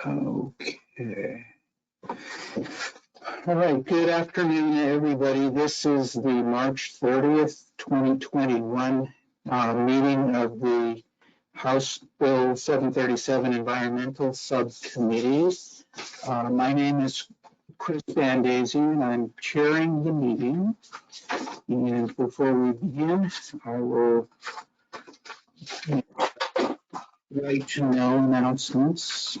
Okay. All right, good afternoon, everybody. This is the March 30th, 2021 meeting of the House Bill 737 Environmental Subcommittee. My name is Chris Bandese, and I'm chairing the meeting. And before we begin, I will right to know announcements.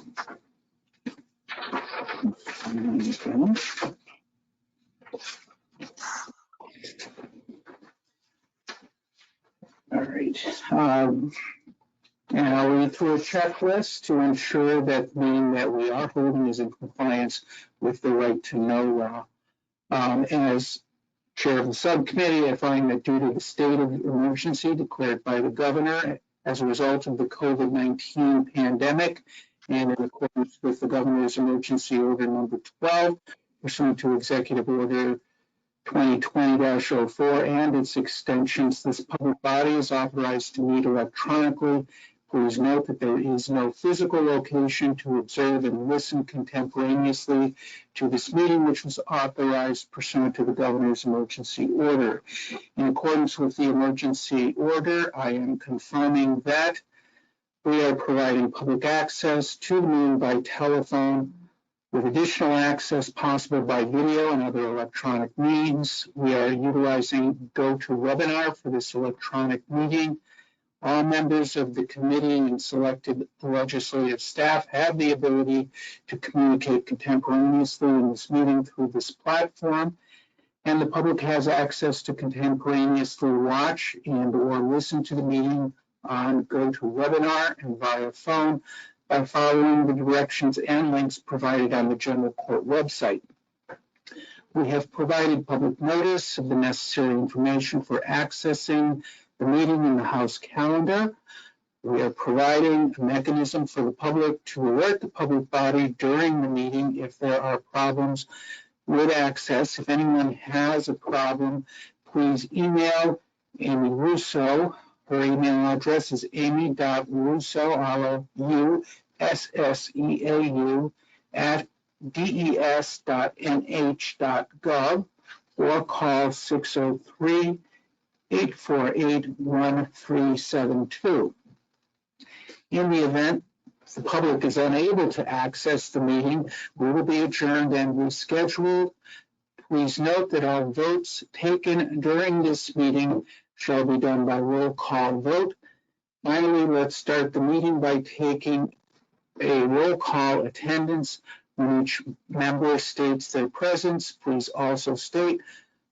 All right. And I'll read through a checklist to ensure that the meeting that we are holding is in compliance with the right to know law. As chair of the subcommittee, I find that due to the state of emergency declared by the governor as a result of the COVID-19 pandemic, and in accordance with the governor's emergency order number 12, pursuant to executive order 2020-04 and its extensions, this public body is authorized to meet electronically. Please note that there is no physical location to observe and listen contemporaneously to this meeting, which was authorized pursuant to the governor's emergency order. In accordance with the emergency order, I am confirming that we are providing public access to the meeting by telephone, with additional access possible by video and other electronic means. We are utilizing GoToWebinar for this electronic meeting. All members of the committee and selected legislative staff have the ability to communicate contemporaneously in this meeting through this platform, and the public has access to contemporaneously watch and or listen to the meeting on GoToWebinar and via phone by following the directions and links provided on the General Court website. We have provided public notice of the necessary information for accessing the meeting in the House calendar. We are providing a mechanism for the public to alert the public body during the meeting if there are problems with access. If anyone has a problem, please email Amy Russo. Her email address is amy.russo, R-U-S-S-E-A-U, at des.nh.gov, or call 603-848-1372. In the event the public is unable to access the meeting, we will be adjourned and rescheduled. Please note that all votes taken during this meeting shall be done by roll call vote. Finally, let's start the meeting by taking a roll call attendance. When each member states their presence, please also state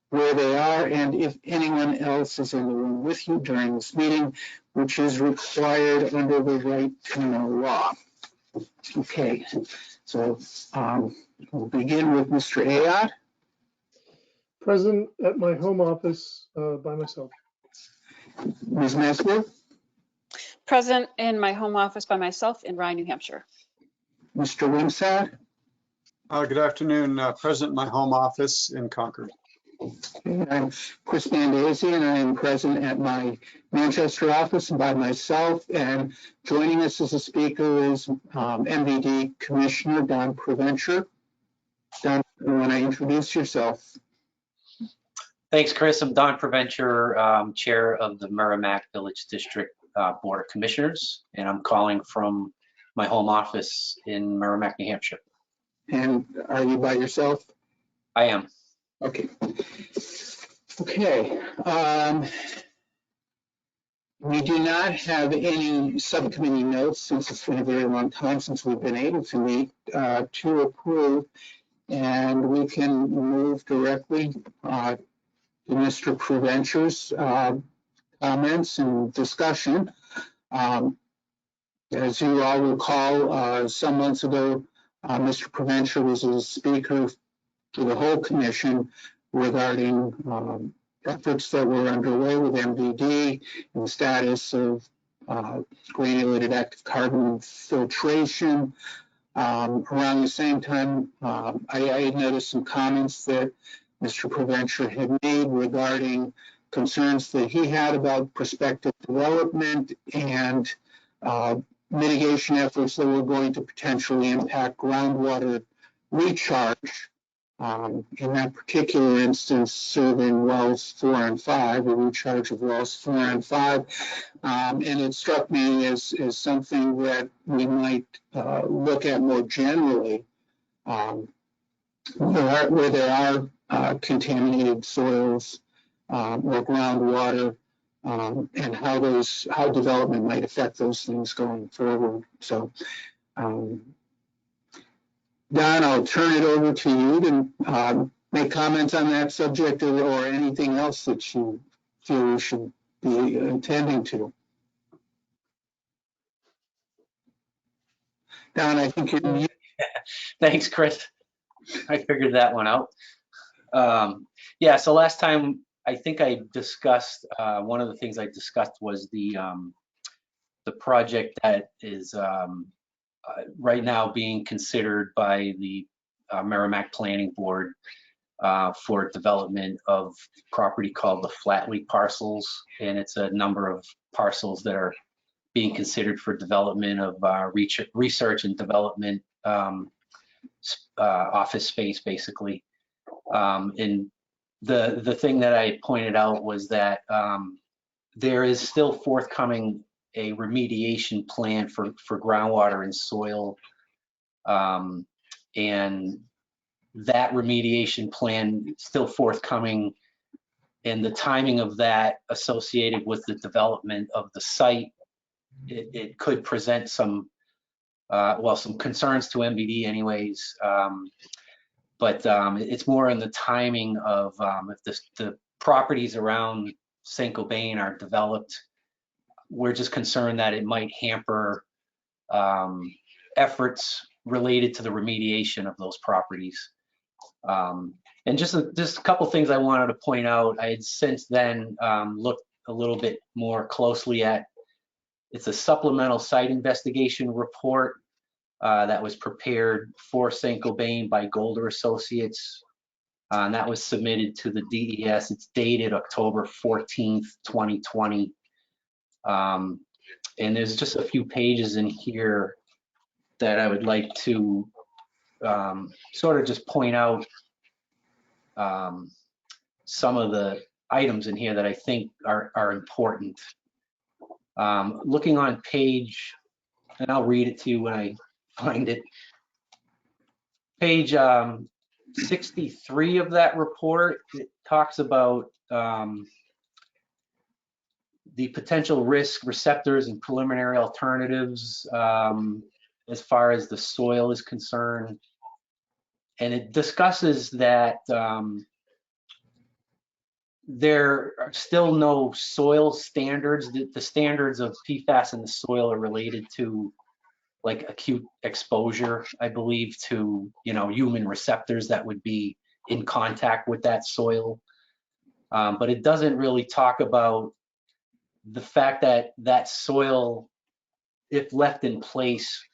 where they are and if anyone else is in the room with you during this meeting, which is required under the right to know law. Okay, so we'll begin with Mr. Ayotte. Present at my home office by myself. Ms. Mesler. Present in my home office by myself in Rye, New Hampshire. Mr. Wimsatt. Good afternoon. Present in my home office in Concord. Okay, I'm Chris Bandese, and I am present at my Manchester office by myself. And joining us as a speaker is MVD Commissioner Don Provencher. Don, you want to introduce yourself? Thanks, Chris. I'm Don Provencher, Chair of the Merrimack Village District Board of Commissioners, and I'm calling from my home office in Merrimack, New Hampshire. And are you by yourself? I am. Okay. Okay. We do not have any subcommittee notes, since it's been a very long time since we've been able to meet, to approve, and we can move directly to Mr. Provencher's comments and discussion. As you all recall, some months ago, Mr. Provencher was a speaker to the whole commission regarding efforts that were underway with MVD and the status of granulated active carbon filtration. Around the same time, I noticed some comments that Mr. Provencher had made regarding concerns that he had about prospective development and mitigation efforts that were going to potentially impact groundwater recharge. In that particular instance, serving wells 4 and 5, a recharge of wells 4 and 5. And it struck me as something that we might look at more generally, where there are contaminated soils or groundwater, and how development might affect those things going forward. So, Don, I'll turn it over to you to make comments on that subject or anything else that you feel we should be attending to. Don, I think you're mute. Thanks, Chris. I figured that one out. Yeah, so last time I think I discussed, one of the things I discussed was the project that is right now being considered by the Merrimack Planning Board for development of property called the Flatley parcels. And it's a number of parcels that are being considered for development of research and development office space, basically. And the thing that I pointed out was that there is still forthcoming a remediation plan for groundwater and soil, and that remediation plan is still forthcoming, and the timing of that associated with the development of the site, it could present some some concerns to MBD anyways, but it's more in the timing of if the properties around St. Gobain are developed. We're just concerned that it might hamper efforts related to the remediation of those properties. And just a couple things I wanted to point out. I had since then looked a little bit more closely at, it's a supplemental site investigation report that was prepared for St. Gobain by Golder Associates. And that was submitted to the DES. It's dated October 14th, 2020. And there's just a few pages in here that I would like to sort of just point out some of the items in here that I think are important. Looking on page, and I'll read it to you when I find it, page 63 of that report, it talks about the potential risk, receptors, and preliminary alternatives as far as the soil is concerned. And it discusses that there are still no soil standards. The standards of PFAS in the soil are related to like acute exposure, I believe, to human receptors that would be in contact with that soil. But it doesn't really talk about the fact that that soil, if left in place,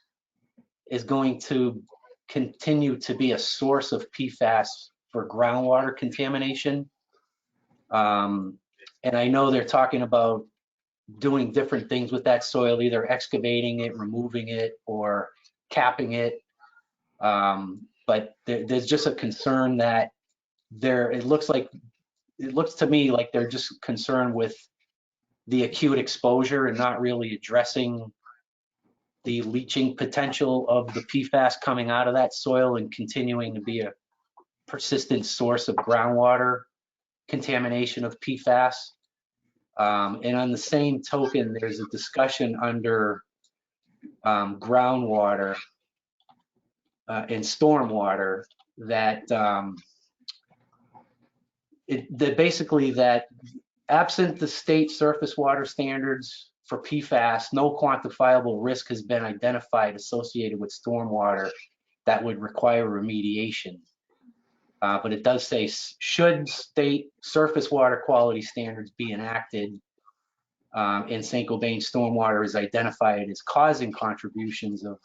is going to continue to be a source of PFAS for groundwater contamination. And I know they're talking about doing different things with that soil, either excavating it, removing it, or capping it. But there's just a concern that it looks to me like they're just concerned with the acute exposure and not really addressing the leaching potential of the PFAS coming out of that soil and continuing to be a persistent source of groundwater contamination of PFAS. And on the same token, there's a discussion under groundwater and stormwater that basically that absent the state surface water standards for PFAS, no quantifiable risk has been identified associated with stormwater that would require remediation. But it does say, should state surface water quality standards be enacted and St. Gobain stormwater is identified as causing contributions of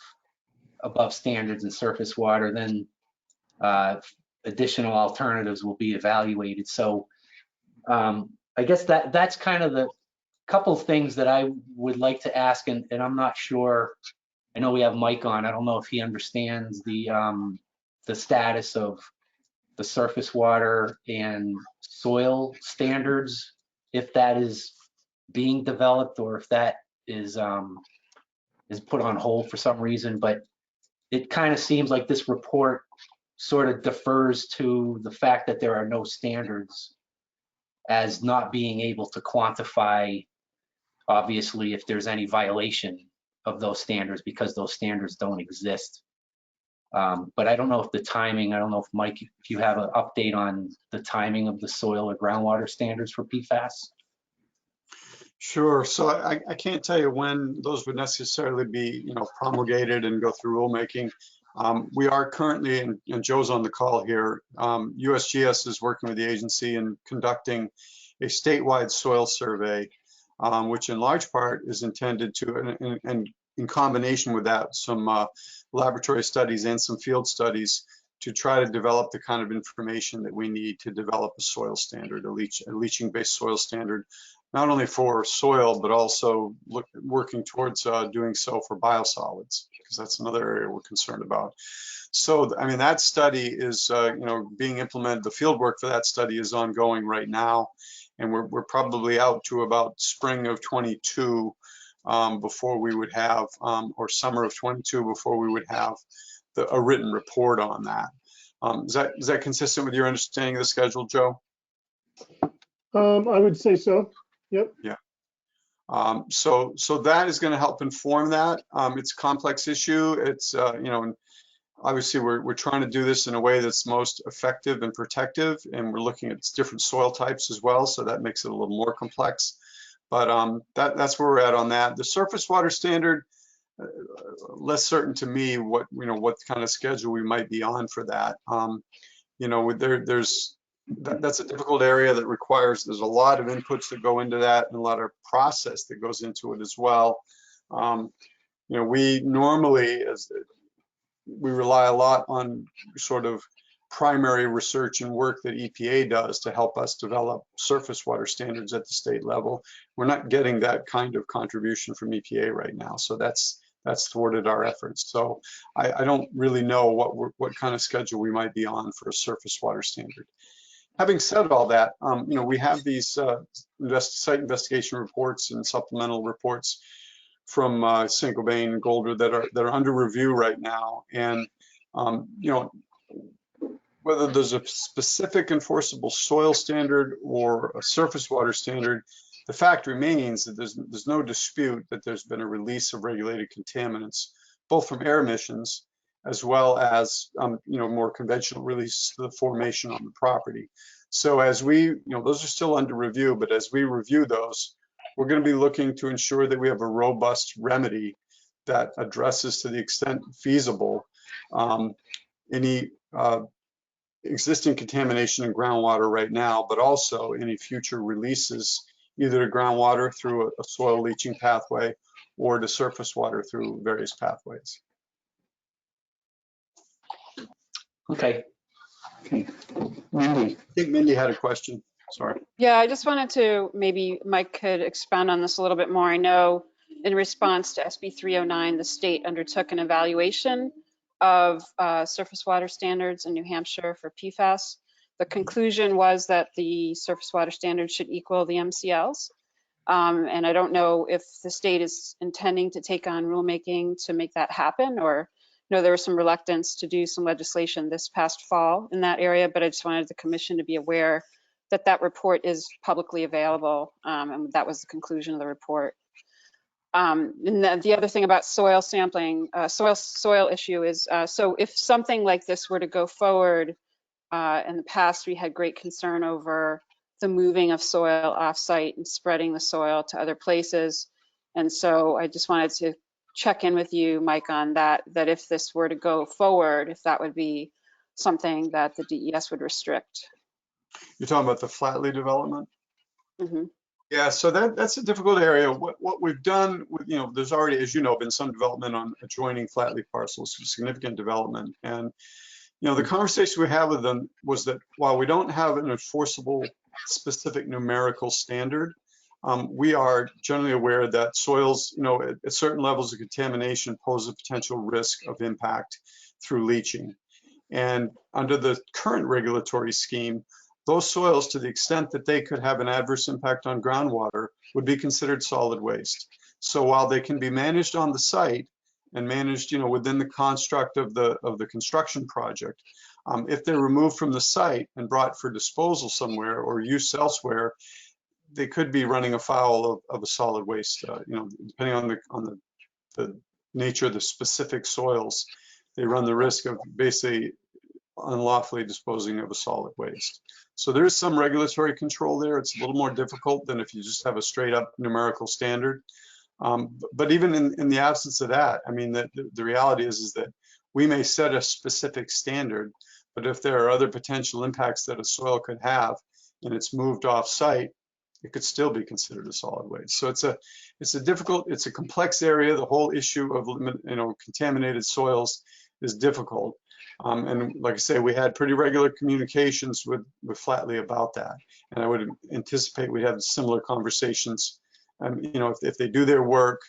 above standards in surface water, then additional alternatives will be evaluated. So I guess that's kind of couple of things that I would like to ask, and I'm not sure. I know we have Mike on. I don't know if he understands the status of the surface water and soil standards, if that is being developed or if that is put on hold for some reason. But it kind of seems like this report sort of defers to the fact that there are no standards as not being able to quantify, obviously, if there's any violation of those standards, because those standards don't exist. But I don't know if the timing, I don't know if Mike, if you have an update on the timing of the soil or groundwater standards for PFAS. Sure. So I can't tell you when those would necessarily be, promulgated and go through rulemaking. We are currently, and Joe's on the call here, USGS is working with the agency and conducting a statewide soil survey, which in large part is intended to, and in combination with that, some laboratory studies and some field studies to try to develop the kind of information that we need to develop a soil standard, a leaching-based soil standard, not only for soil, but also working towards doing so for biosolids, because that's another area we're concerned about. So, I mean, that study is, being implemented. The field work for that study is ongoing right now, and we're probably out to about spring of 22 before we would have, or summer of 22 before we would have a written report on that. Is that consistent with your understanding of the schedule, Joe? I would say so. Yep. Yeah. So that is going to help inform that. It's a complex issue. It's, and obviously we're trying to do this in a way that's most effective and protective, and we're looking at different soil types as well. So that makes it a little more complex. But that's where we're at on that. The surface water standard, less certain to me what kind of schedule we might be on for that. That's a difficult area that there's a lot of inputs that go into that and a lot of process that goes into it as well. We normally, we rely a lot on sort of primary research and work that EPA does to help us develop surface water standards at the state level. We're not getting that kind of contribution from EPA right now, so that's thwarted our efforts. So I don't really know what kind of schedule we might be on for a surface water standard. Having said all that, we have these site investigation reports and supplemental reports from Saint-Gobain and Golder that are under review right now, and whether there's a specific enforceable soil standard or a surface water standard, the fact remains that there's no dispute that there's been a release of regulated contaminants, both from air emissions as well as more conventional release to the formation on the property. So as we, those are still under review, but as we review those, we're going to be looking to ensure that we have a robust remedy that addresses, to the extent feasible, any existing contamination in groundwater right now, but also any future releases, either to groundwater through a soil leaching pathway or to surface water through various pathways. Okay. Mindy. I think Mindy had a question. Sorry. Yeah, I just wanted to, maybe Mike could expound on this a little bit more. I know in response to SB 309, the state undertook an evaluation of surface water standards in New Hampshire for PFAS. The conclusion was that the surface water standards should equal the MCLs. And I don't know if the state is intending to take on rulemaking to make that happen, or there was some reluctance to do some legislation this past fall in that area, but I just wanted the commission to be aware that that report is publicly available, and that was the conclusion of the report. And the other thing about soil sampling, soil issue is, so if something like this were to go forward, in the past we had great concern over the moving of soil off-site and spreading the soil to other places. And so I just wanted to check in with you, Mike, on that if this were to go forward, if that would be something that the DES would restrict. You're talking about the Flatley development? Mm-hmm. Yeah, so that's a difficult area. What we've done, there's already, as you know, been some development on adjoining Flatley parcels, significant development. And, the conversation we had with them was that while we don't have an enforceable specific numerical standard, we are generally aware that soils, at certain levels of contamination pose a potential risk of impact through leaching. And under the current regulatory scheme, those soils, to the extent that they could have an adverse impact on groundwater, would be considered solid waste. So while they can be managed on the site and managed, within the construct of the construction project, if they're removed from the site and brought for disposal somewhere or use elsewhere, they could be running afoul of a solid waste. Depending on the nature of the specific soils, they run the risk of basically unlawfully disposing of a solid waste. So there is some regulatory control there. It's a little more difficult than if you just have a straight up numerical standard. But even in the absence of that, I mean, the reality is that we may set a specific standard, but if there are other potential impacts that a soil could have and it's moved off site, it could still be considered a solid waste. So it's a complex area. The whole issue of contaminated soils is difficult. And like I say, we had pretty regular communications with Flatley about that. And I would anticipate we'd have similar conversations. If they do their work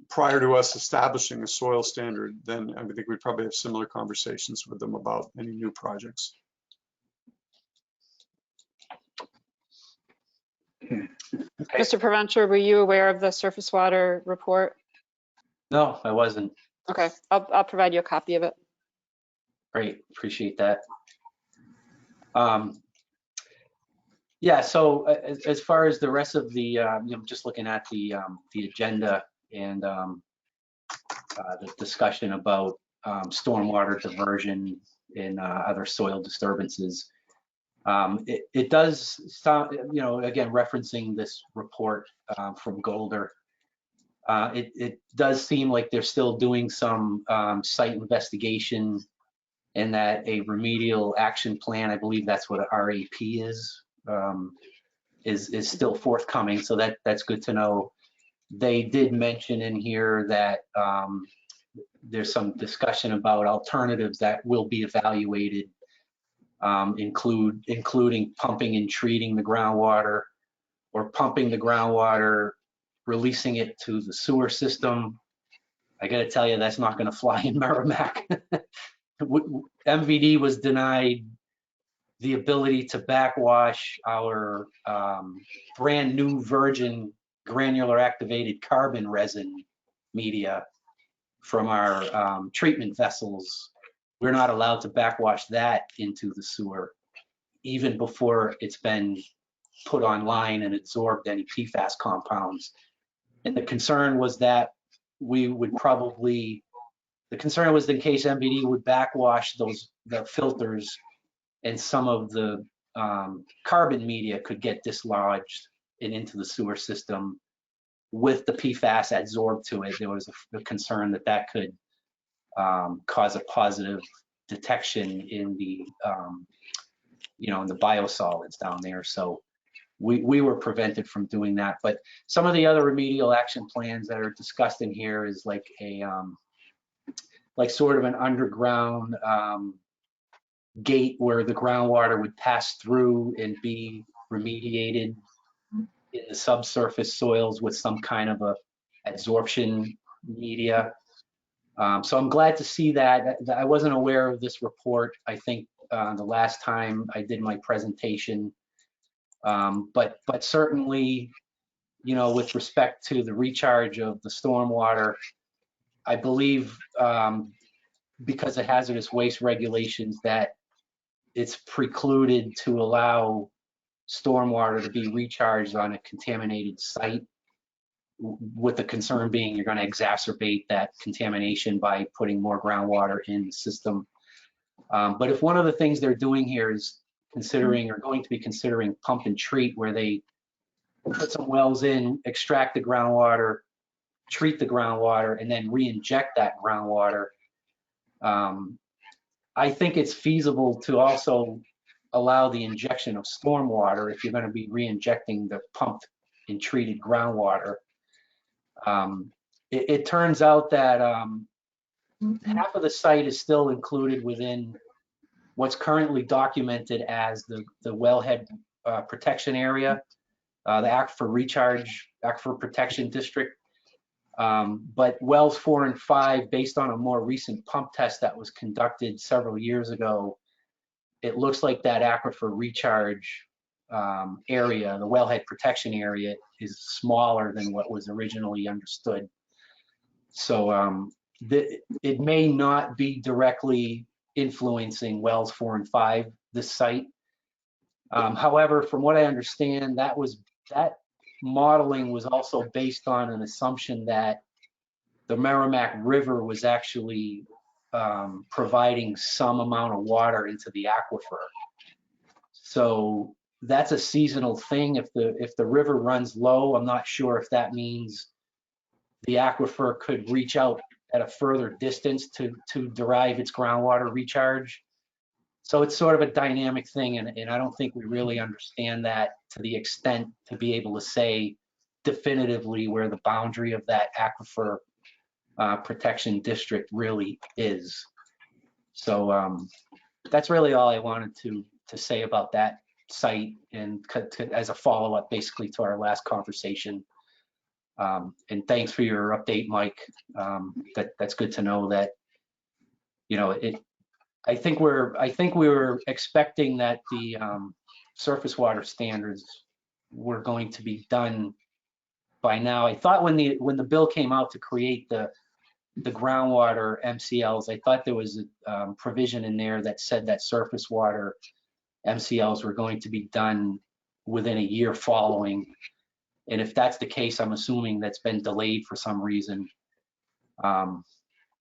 prior to us establishing a soil standard, then I think we'd probably have similar conversations with them about any new projects. Okay. Mr. Preventure, were you aware of the surface water report? No, I wasn't. Okay, I'll provide you a copy of it. Great, appreciate that. Yeah, so as far as the rest of the, just looking at the agenda and the discussion about stormwater diversion and other soil disturbances, it does sound, again, referencing this report from Golder, it does seem like they're still doing some site investigation and that a remedial action plan, I believe that's what an RAP is still forthcoming. So that's good to know. They did mention in here that there's some discussion about alternatives that will be evaluated, including pumping and treating the groundwater, or pumping the groundwater, releasing it to the sewer system. I got to tell you, that's not going to fly in Merrimack. MVD was denied the ability to backwash our brand new virgin granular activated carbon resin media from our treatment vessels. We're not allowed to backwash that into the sewer, even before it's been put online and absorbed any PFAS compounds. And the concern was that we would probably, the concern was in case MVD would backwash the filters and some of the carbon media could get dislodged and into the sewer system with the PFAS adsorbed to it. There was a concern that that could cause a positive detection in the, in the biosolids down there. So we were prevented from doing that. But some of the other remedial action plans that are discussed in here is like a, like sort of an underground gate where the groundwater would pass through and be remediated in the subsurface soils with some kind of a adsorption media. So I'm glad to see that. I wasn't aware of this report, I think, the last time I did my presentation. But certainly, with respect to the recharge of the stormwater, I believe because of hazardous waste regulations that it's precluded to allow stormwater to be recharged on a contaminated site, with the concern being you're going to exacerbate that contamination by putting more groundwater in the system. But if one of the things they're doing here is considering, or going to be considering, pump and treat, where they put some wells in, extract the groundwater, treat the groundwater, and then re-inject that groundwater, I think it's feasible to also allow the injection of stormwater if you're going to be re-injecting the pumped and treated groundwater. It turns out that half of the site is still included within what's currently documented as the wellhead protection area. the Aquifer Protection District. But wells 4 and 5, based on a more recent pump test that was conducted several years ago, it looks like that aquifer recharge area, the wellhead protection area, is smaller than what was originally understood. So it may not be directly influencing wells 4 and 5, this site. However, from what I understand, that modeling was also based on an assumption that the Merrimack River was actually providing some amount of water into the aquifer. So that's a seasonal thing. If the river runs low, I'm not sure if that means the aquifer could reach out at a further distance to derive its groundwater recharge. So it's sort of a dynamic thing, and I don't think we really understand that to the extent to be able to say definitively where the boundary of that aquifer protection district really is. So that's really all I wanted to say about that site, and as a follow-up basically to our last conversation. And thanks for your update, Mike. That's good to know that, you know, I think we were expecting that the surface water standards were going to be done by now. I thought when the bill came out to create the groundwater MCLs, I thought there was a provision in there that said that surface water MCLs were going to be done within a year following. And if that's the case, I'm assuming that's been delayed for some reason.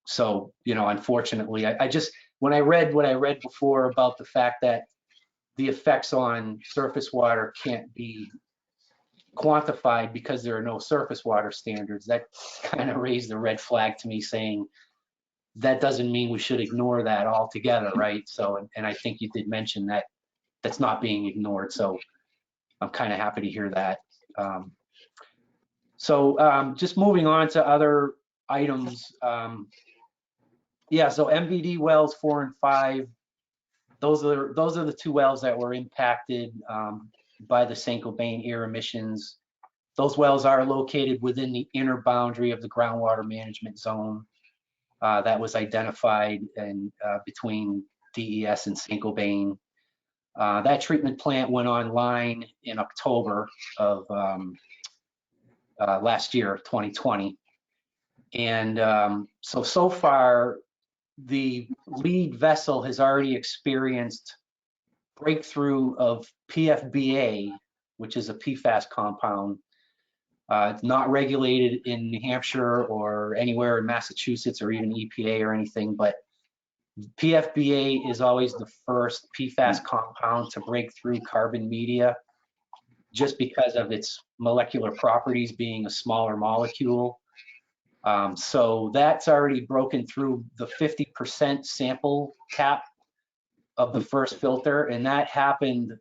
So, you know, unfortunately, I just, when I read what I read before about the fact that the effects on surface water can't be quantified because there are no surface water standards, that kind of raised the red flag to me, saying that doesn't mean we should ignore that altogether, right? So, and I think you did mention that that's not being ignored. So I'm kind of happy to hear that. Just moving on to other items. Yeah, so MVD wells 4 and 5, those are the 2 wells that were impacted by the Saint-Gobain air emissions. Those wells are located within the inner boundary of the groundwater management zone that was identified between DES and Saint-Gobain. That treatment plant went online in October of last year, 2020. And so far, the lead vessel has already experienced breakthrough of PFBA, which is a PFAS compound. It's not regulated in New Hampshire or anywhere in Massachusetts or even EPA or anything, but PFBA is always the first PFAS compound to break through carbon media, just because of its molecular properties being a smaller molecule. So that's already broken through the 50% sample cap of the first filter, and that happened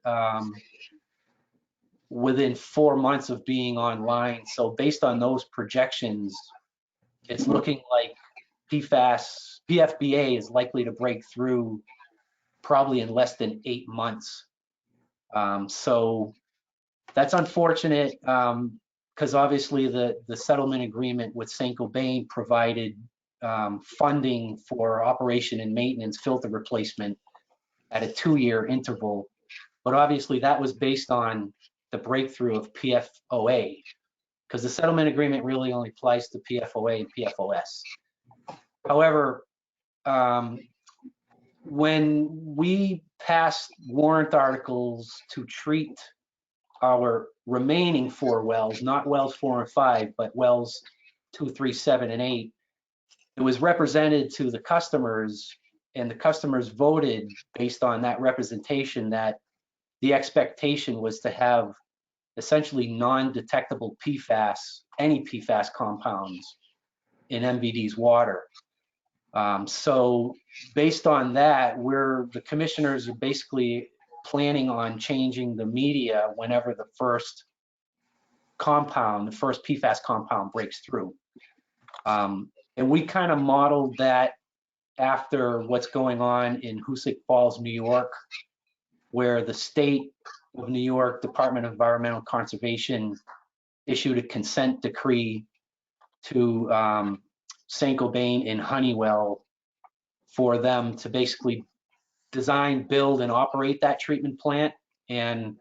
within 4 months of being online. So based on those projections, it's looking like PFBA is likely to break through probably in less than 8 months. So that's unfortunate, because obviously the settlement agreement with Saint-Gobain provided funding for operation and maintenance filter replacement at a 2-year interval. But obviously that was based on the breakthrough of PFOA, because the settlement agreement really only applies to PFOA and PFOS. However, when we passed warrant articles to treat our remaining 4 wells, not wells 4 and 5, but wells 2, 3, 7, and 8, it was represented to the customers, and the customers voted based on that representation that the expectation was to have essentially non-detectable PFAS, any PFAS compounds in MVD's water. So based on that, the commissioners are basically planning on changing the media whenever the first PFAS compound breaks through. And we kind of modeled that after what's going on in Hoosick Falls, New York, where the state of New York Department of Environmental Conservation issued a consent decree to Saint-Gobain and Honeywell for them to basically design, build, and operate that treatment plant. And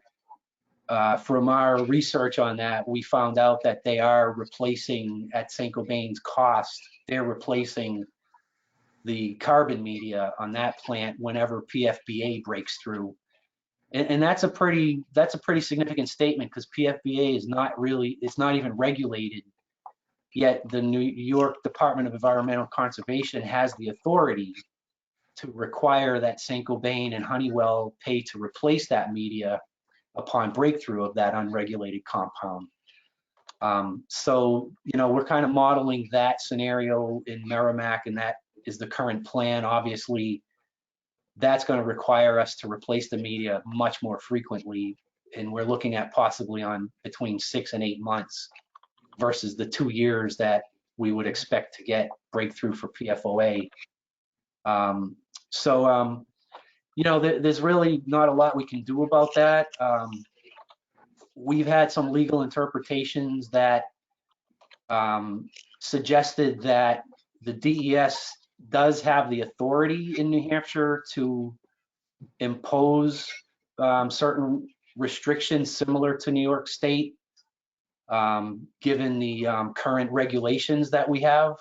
from our research on that, we found out that they are replacing, at Saint-Gobain's cost, they're replacing the carbon media on that plant whenever PFBA breaks through. And that's a pretty significant statement, because PFBA is not really, it's not even regulated, yet the New York Department of Environmental Conservation has the authority to require that Saint-Gobain and Honeywell pay to replace that media upon breakthrough of that unregulated compound. So, you know, we're kind of modeling that scenario in Merrimack, and that is the current plan. Obviously, that's going to require us to replace the media much more frequently, and we're looking at possibly on between 6 and 8 months versus the 2 years that we would expect to get breakthrough for PFOA. You know, there's really not a lot we can do about that. We've had some legal interpretations that suggested that the DES does have the authority in New Hampshire to impose certain restrictions similar to New York State, given the current regulations that we have.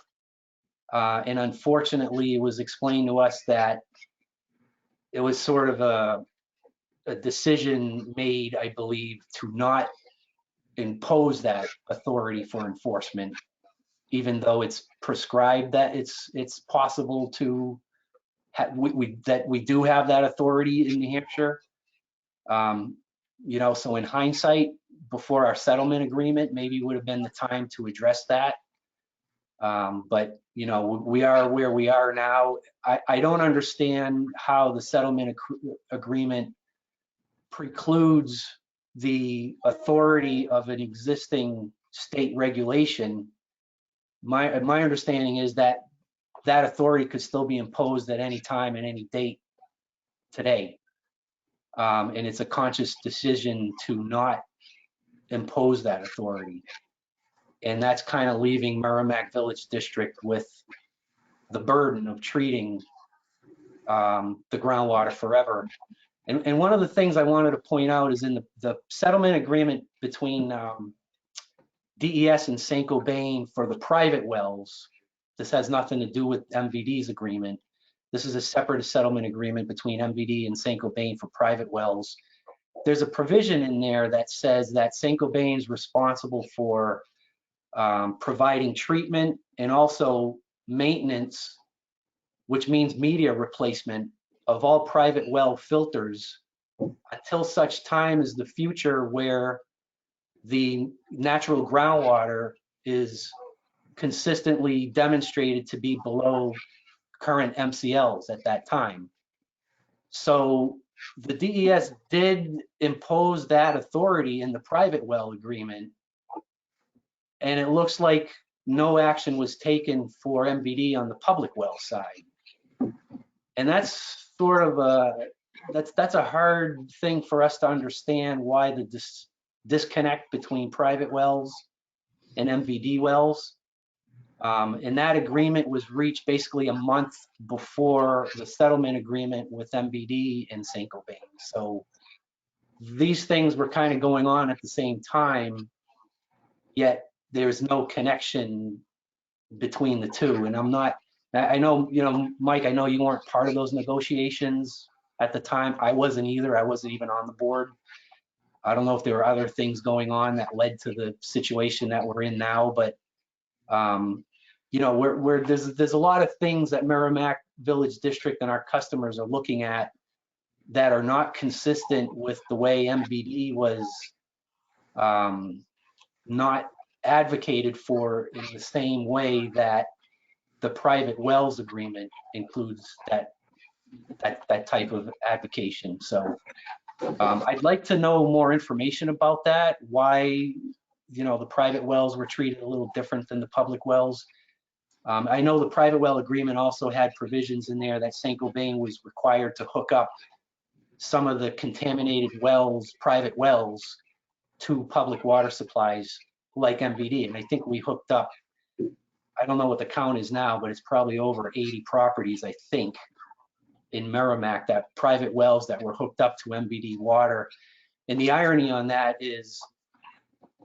And unfortunately, it was explained to us that it was sort of a decision made, I believe, to not impose that authority for enforcement, even though it's prescribed that it's possible to that we do have that authority in New Hampshire. You know, so in hindsight, before our settlement agreement, maybe would have been the time to address that. But you know, we are where we are now. I don't understand how the settlement agreement precludes the authority of an existing state regulation. My understanding is that that authority could still be imposed at any time and any date today. And it's a conscious decision to not impose that authority. And that's kind of leaving Merrimack Village District with the burden of treating the groundwater forever. And one of the things I wanted to point out is in the settlement agreement between DES and Saint-Gobain for the private wells. This has nothing to do with MVD's agreement. This is a separate settlement agreement between MVD and Saint-Gobain for private wells. There's a provision in there that says that Saint-Gobain is responsible for providing treatment and also maintenance, which means media replacement of all private well filters until such time as the future where the natural groundwater is consistently demonstrated to be below current MCLs at that time. So the DES did impose that authority in the private well agreement, and it looks like no action was taken for MVD on the public well side. And that's sort of that's a hard thing for us to understand, why the disconnect between private wells and MVD wells. And that agreement was reached basically a month before the settlement agreement with MVD and Saint-Gobain. So these things were kind of going on at the same time, yet there's no connection between the two. And I know, you know, Mike, I know you weren't part of those negotiations at the time. I wasn't either. I wasn't even on the board. I don't know if there were other things going on that led to the situation that we're in now, but you know, there's a lot of things that Merrimack Village District and our customers are looking at that are not consistent with the way MVD was not advocated for in the same way that the private wells agreement includes that type of advocation. So I'd like to know more information about that, why, you know, the private wells were treated a little different than the public wells. I know the private well agreement also had provisions in there that Saint-Gobain was required to hook up some of the contaminated wells, private wells, to public water supplies like MVD. And I think we hooked up, I don't know what the count is now, but it's probably over 80 properties, I think, in Merrimack, that private wells that were hooked up to MVD water. And the irony on that is,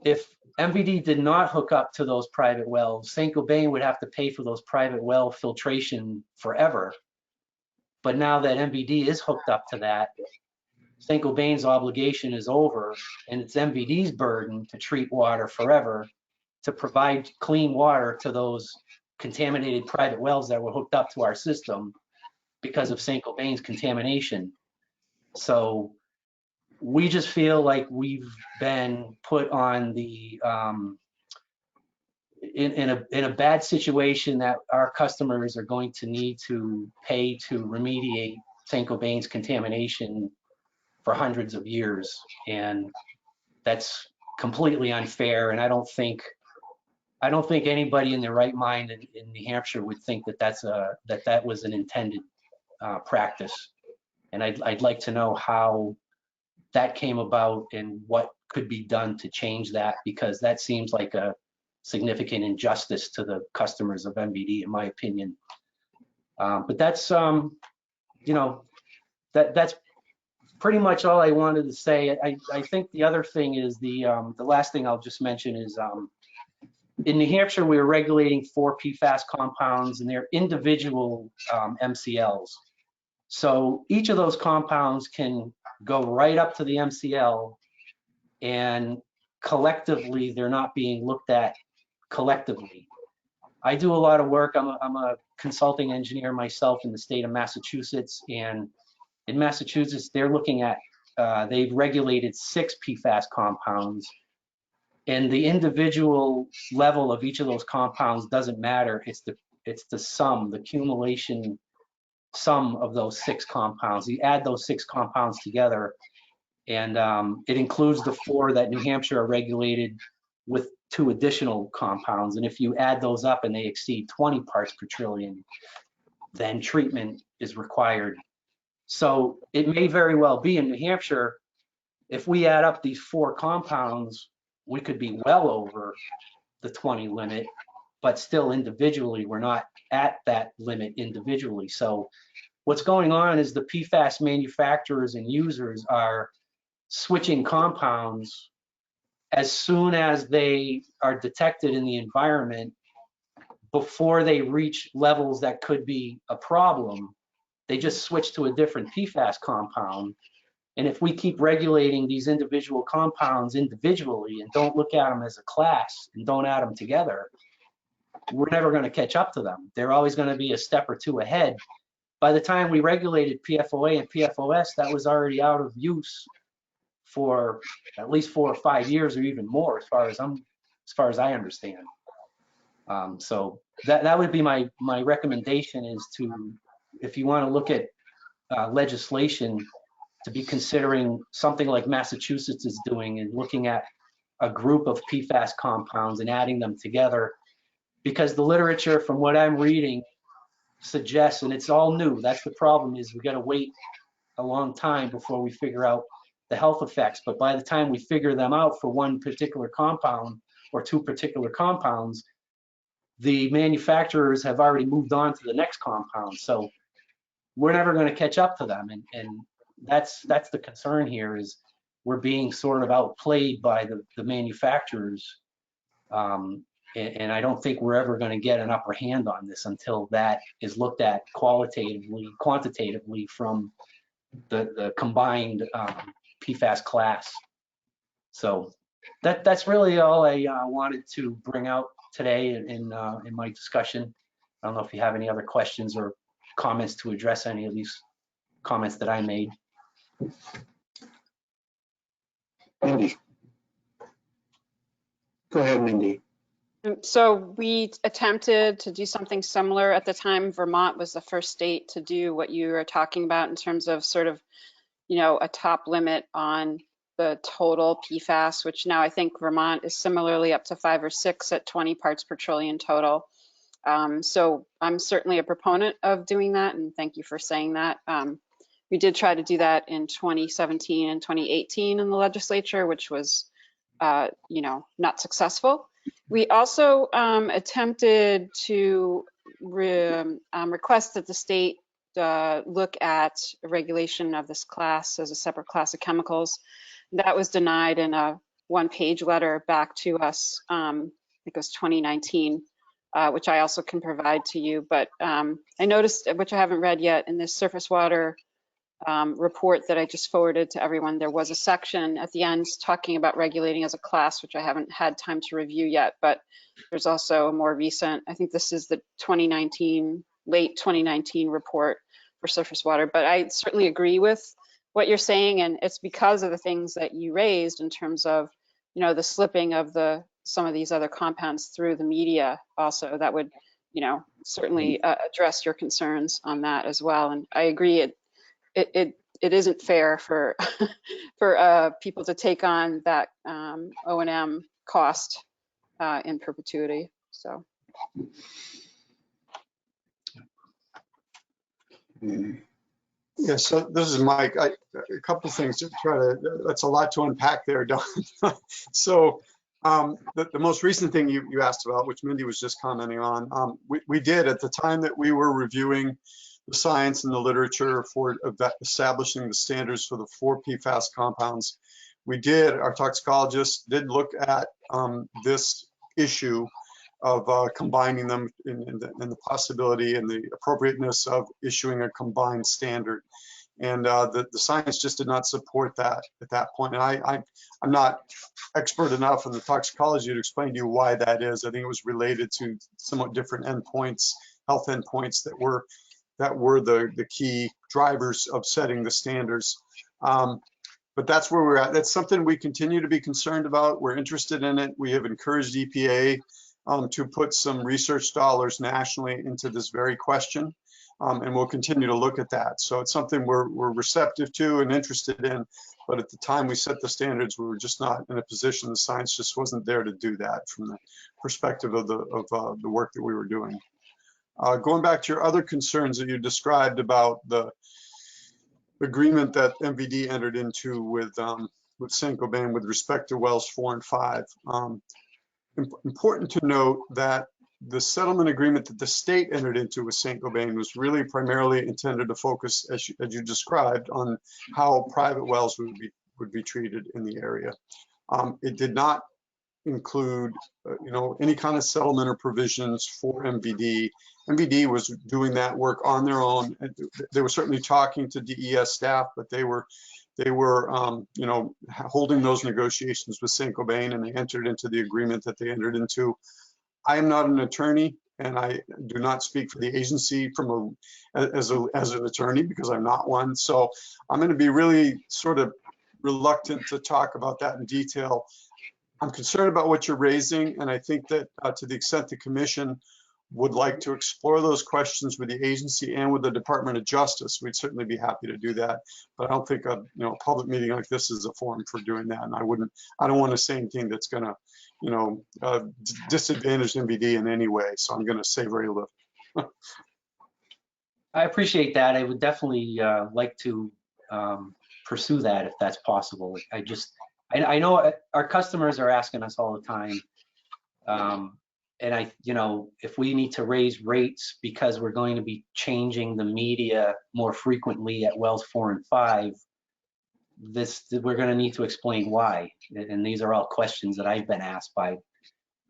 if MVD did not hook up to those private wells, St. Gobain would have to pay for those private well filtration forever. But now that MVD is hooked up to that, St. Gobain's obligation is over, and it's MVD's burden to treat water forever, to provide clean water to those contaminated private wells that were hooked up to our system because of St. Gobain's contamination. So we just feel like we've been put on the in a bad situation, that our customers are going to need to pay to remediate St. Gobain's contamination for hundreds of years, and that's completely unfair. And I don't think anybody in their right mind in New Hampshire would think that that was an intended practice. And I'd like to know how that came about and what could be done to change that, because that seems like a significant injustice to the customers of MVD, in my opinion. But that's that's pretty much all I wanted to say. I think the other thing is the last thing I'll just mention is in New Hampshire, we are regulating 4 PFAS compounds, and they're individual MCLs. So each of those compounds can go right up to the MCL, and collectively, they're not being looked at collectively. I do a lot of work. I'm a consulting engineer myself in the state of Massachusetts, and in Massachusetts, they're looking at, they've regulated 6 PFAS compounds, and the individual level of each of those compounds doesn't matter. It's the sum, the accumulation sum of those 6 compounds. You add those 6 compounds together, and it includes the 4 that New Hampshire are regulated with 2 additional compounds. And if you add those up and they exceed 20 parts per trillion, then treatment is required. So it may very well be in New Hampshire, if we add up these 4 compounds, we could be well over the 20 limit, but still individually, we're not at that limit individually. So what's going on is the PFAS manufacturers and users are switching compounds as soon as they are detected in the environment, before they reach levels that could be a problem. They just switch to a different PFAS compound. And if we keep regulating these individual compounds individually and don't look at them as a class and don't add them together, we're never going to catch up to them. They're always going to be a step or 2 ahead. By the time we regulated PFOA and PFOS, that was already out of use for at least 4 or 5 years, or even more, as far as I understand. So that would be my recommendation, is to, if you want to look at legislation, to be considering something like Massachusetts is doing, and looking at a group of PFAS compounds and adding them together, because the literature, from what I'm reading, suggests, and it's all new, that's the problem, is we got to wait a long time before we figure out the health effects. But by the time we figure them out for one particular compound or 2 particular compounds, the manufacturers have already moved on to the next compound. So we're never going to catch up to them. And that's the concern here, is we're being sort of outplayed by the manufacturers. And I don't think we're ever going to get an upper hand on this until that is looked at quantitatively from the combined PFAS class. So that's really all I wanted to bring out today in my discussion. I don't know if you have any other questions or comments to address any of these comments that I made. Mindy. Go ahead, Mindy. So we attempted to do something similar at the time. Vermont was the first state to do what you were talking about in terms of sort of, a top limit on the total PFAS, which now I think Vermont is similarly up to 5 or 6 at 20 parts per trillion total. So I'm certainly a proponent of doing that, and thank you for saying that. We did try to do that in 2017 and 2018 in the legislature, which was, not successful. We also attempted to request that the state look at regulation of this class as a separate class of chemicals. That was denied in a one-page letter back to us, I think it was 2019, which I also can provide to you. But I noticed, which I haven't read yet, in this surface water report that I just forwarded to everyone, there was a section at the end talking about regulating as a class, which I haven't had time to review yet, but there's also a more recent, I think this is the 2019, late 2019 report for surface water. But I certainly agree with what you're saying, and it's because of the things that you raised in terms of, the slipping of some of these other compounds through the media also that would, certainly address your concerns on that as well. And I agree, it isn't fair for for people to take on that O&M cost in perpetuity. So. Yeah, so this is Mike. A couple of things to try to, that's a lot to unpack there, Don. So the most recent thing you asked about, which Mindy was just commenting on, we did at the time that we were reviewing the science and the literature for establishing the standards for the 4 PFAS compounds. Our toxicologist did look at this issue of combining them and the possibility and the appropriateness of issuing a combined standard. And the science just did not support that at that point. And I'm not expert enough in the toxicology to explain to you why that is. I think it was related to somewhat different endpoints, health endpoints that were the key drivers of setting the standards. But that's where we're at. That's something we continue to be concerned about. We're interested in it. We have encouraged EPA to put some research dollars nationally into this very question, and we'll continue to look at that. So it's something we're receptive to and interested in, but at the time we set the standards, we were just not in a position, the science just wasn't there to do that from the perspective of the work that we were doing. Going back to your other concerns that you described about the agreement that MVD entered into with Saint-Gobain with respect to wells 4 and 5. Important to note that the settlement agreement that the state entered into with Saint-Gobain was really primarily intended to focus, as you described, on how private wells would be treated in the area. It did not include, any kind of settlement or provisions for MVD. MVD was doing that work on their own. They were certainly talking to DES staff, but they were holding those negotiations with Saint-Gobain, and they entered into the agreement that they entered into. I am not an attorney, and I do not speak for the agency as an attorney because I'm not one. So I'm going to be really sort of reluctant to talk about that in detail. I'm concerned about what you're raising, and I think that to the extent the commission would like to explore those questions with the agency and with the Department of Justice, we'd certainly be happy to do that. But I don't think a public meeting like this is a forum for doing that, and I don't want to say anything that's going to disadvantage MVD in any way. So I'm going to say very little. I appreciate that. I would definitely like to pursue that if that's possible. I know our customers are asking us all the time, and if we need to raise rates because we're going to be changing the media more frequently at wells 4 and 5, we're going to need to explain why. And these are all questions that I've been asked by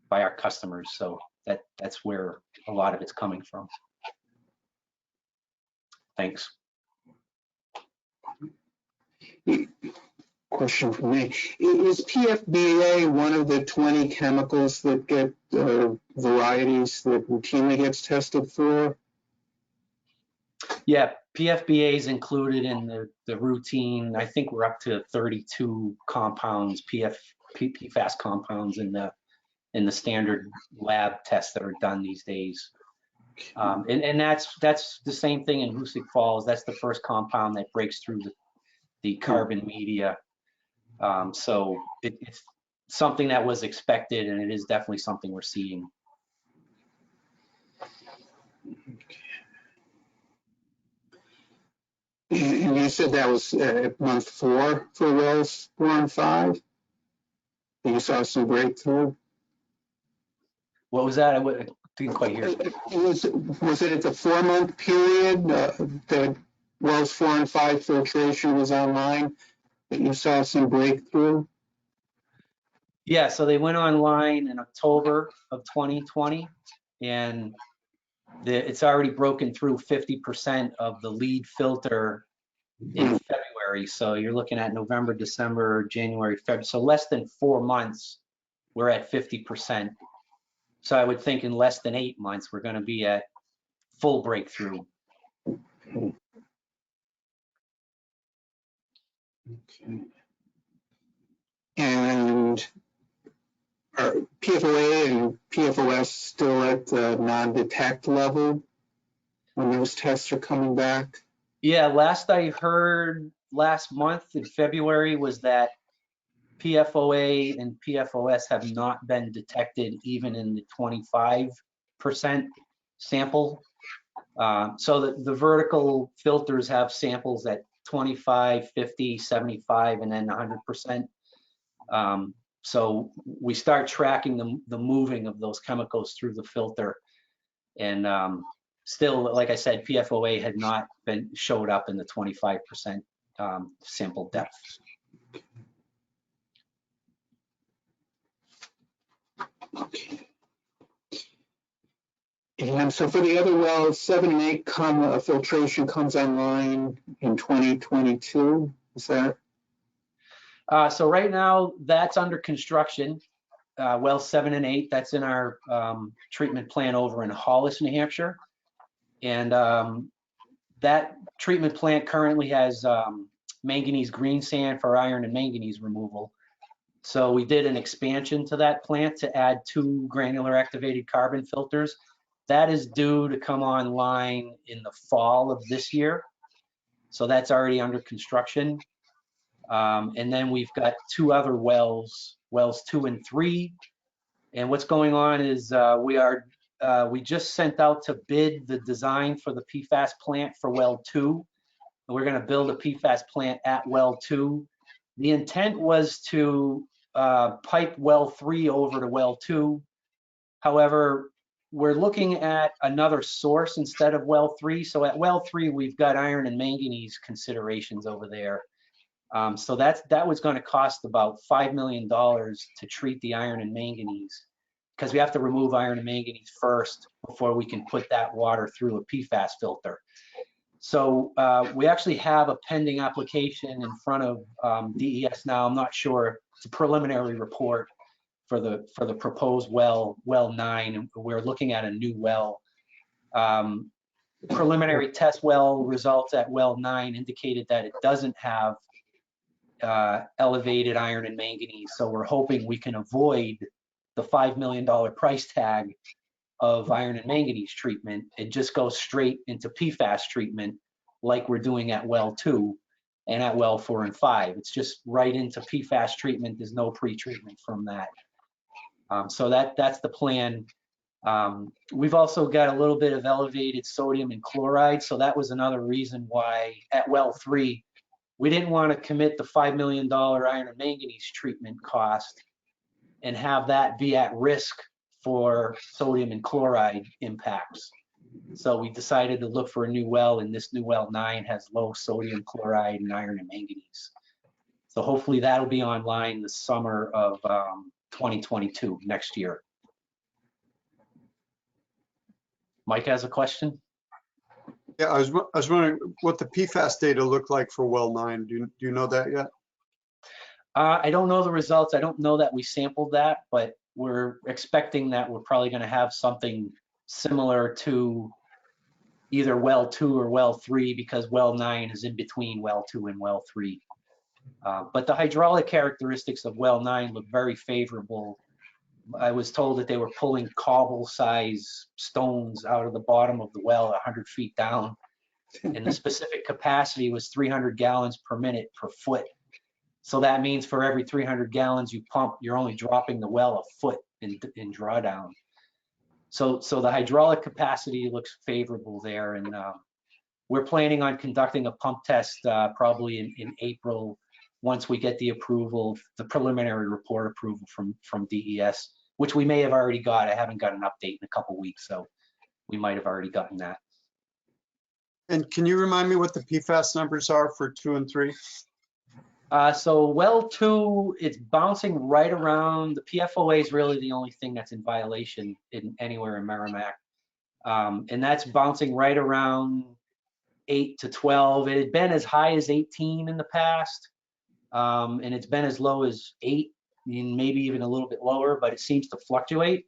our customers. So that's where a lot of it's coming from. Thanks. Question for me. Is PFBA one of the 20 chemicals that get varieties that routinely gets tested for? Yeah, PFBA is included in the routine. I think we're up to 32 compounds, PFAS compounds in the standard lab tests that are done these days. And that's the same thing in Hoosick Falls. That's the first compound that breaks through the carbon media. So it's something that was expected, and it is definitely something we're seeing. And you said that was month 4 for wells 4 and 5? And you saw some breakthrough? What was that? I didn't quite hear. Was it at the 4-month period that wells 4 and 5 filtration was online that you saw some breakthrough? Yeah, so they went online in October of 2020, and it's already broken through 50% of the lead filter in February. So you're looking at November, December, January, February. So less than 4 months, we're at 50%. So I would think in less than 8 months, we're going to be at full breakthrough. Okay. And are PFOA and PFOS still at the non-detect level when those tests are coming back? Yeah, last I heard last month in February was that PFOA and PFOS have not been detected even in the 25% sample. So the vertical filters have samples at 25, 50, 75, and then 100%. So we start tracking the moving of those chemicals through the filter. And still, like I said, PFOA had not been showed up in the 25% sample depth. Okay. And so for the other wells, 7 and 8 filtration comes online in 2022, is that? So right now, that's under construction. Well 7 and 8, that's in our treatment plant over in Hollis, New Hampshire. And that treatment plant currently has manganese green sand for iron and manganese removal. So we did an expansion to that plant to add 2 granular activated carbon filters. That is due to come online in the fall of this year. So that's already under construction. And then we've got 2 other wells 2 and 3. And what's going on is we just sent out to bid the design for the PFAS plant for well 2. And we're going to build a PFAS plant at well 2. The intent was to pipe well 3 over to well 2. However, we're looking at another source instead of well 3. So at well 3, we've got iron and manganese considerations over there. So that was going to cost about $5 million to treat the iron and manganese, because we have to remove iron and manganese first before we can put that water through a PFAS filter. So we actually have a pending application in front of DES now. I'm not sure. It's a preliminary report for the proposed well 9, and we're looking at a new well. Preliminary test well results at well 9 indicated that it doesn't have elevated iron and manganese. So we're hoping we can avoid the $5 million price tag of iron and manganese treatment. It just goes straight into PFAS treatment like we're doing at well 2 and at well 4 and 5. It's just right into PFAS treatment. There's no pre-treatment from that. So that's the plan. We've also got a little bit of elevated sodium and chloride. So that was another reason why at well 3, we didn't want to commit the $5 million iron and manganese treatment cost and have that be at risk for sodium and chloride impacts. So we decided to look for a new well, and this new well 9 has low sodium chloride and iron and manganese. So hopefully that'll be online the summer of 2022, next year. Mike has a question? Yeah, I was wondering what the PFAS data look like for well 9. Do you know that yet? I don't know the results. I don't know that we sampled that, but we're expecting that we're probably going to have something similar to either well 2 or well 3, because well 9 is in between well 2 and well 3. But the hydraulic characteristics of well 9 look very favorable. I was told that they were pulling cobble-size stones out of the bottom of the well 100 feet down, and the specific capacity was 300 gallons per minute per foot. So that means for every 300 gallons you pump, you're only dropping the well a foot in drawdown. So the hydraulic capacity looks favorable there, and we're planning on conducting a pump test probably in April, once we get the approval, the preliminary report approval from DES, which we may have already got. I haven't got an update in a couple weeks, so we might have already gotten that. And can you remind me what the PFAS numbers are for 2 and 3? So well 2, it's bouncing right around. The PFOA is really the only thing that's in violation anywhere in Merrimack. And that's bouncing right around 8 to 12. It had been as high as 18 in the past. And it's been as low as 8, and maybe even a little bit lower, but it seems to fluctuate.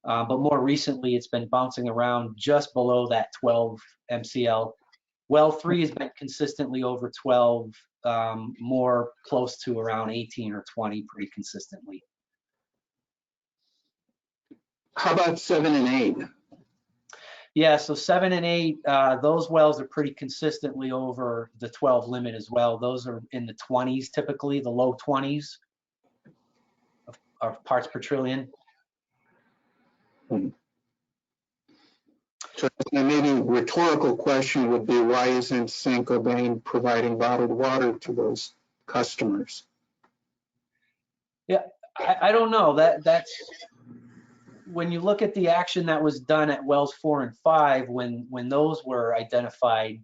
But more recently, it's been bouncing around just below that 12 MCL. Well 3 has been consistently over 12, more close to around 18 or 20 pretty consistently. How about 7 and 8? Yeah, so 7 and 8, those wells are pretty consistently over the 12 limit as well. Those are in the 20s typically, the low 20s of parts per trillion. So maybe rhetorical question would be, why isn't Saint-Gobain providing bottled water to those customers? Yeah, I don't know. That's when you look at the action that was done at wells 4 and 5, when those were identified,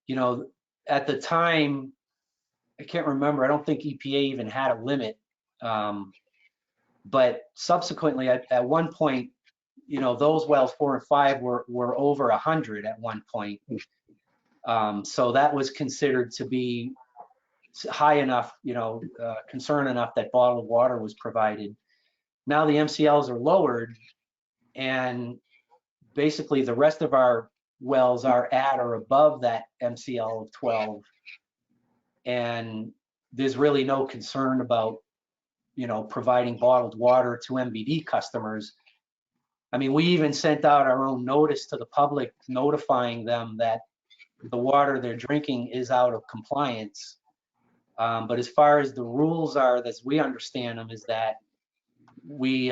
you know, at the time, I can't remember. I don't think EPA even had a limit. But subsequently, at one point, you know, those wells 4 and 5 were over 100 at one point. So that was considered to be high enough, you know, concern enough that bottled water was provided. Now the MCLs are lowered, and basically the rest of our wells are at or above that MCL of 12. And there's really no concern about, you know, providing bottled water to MVD customers. I mean, we even sent out our own notice to the public notifying them that the water they're drinking is out of compliance. But as far as the rules are, as we understand them, is that we,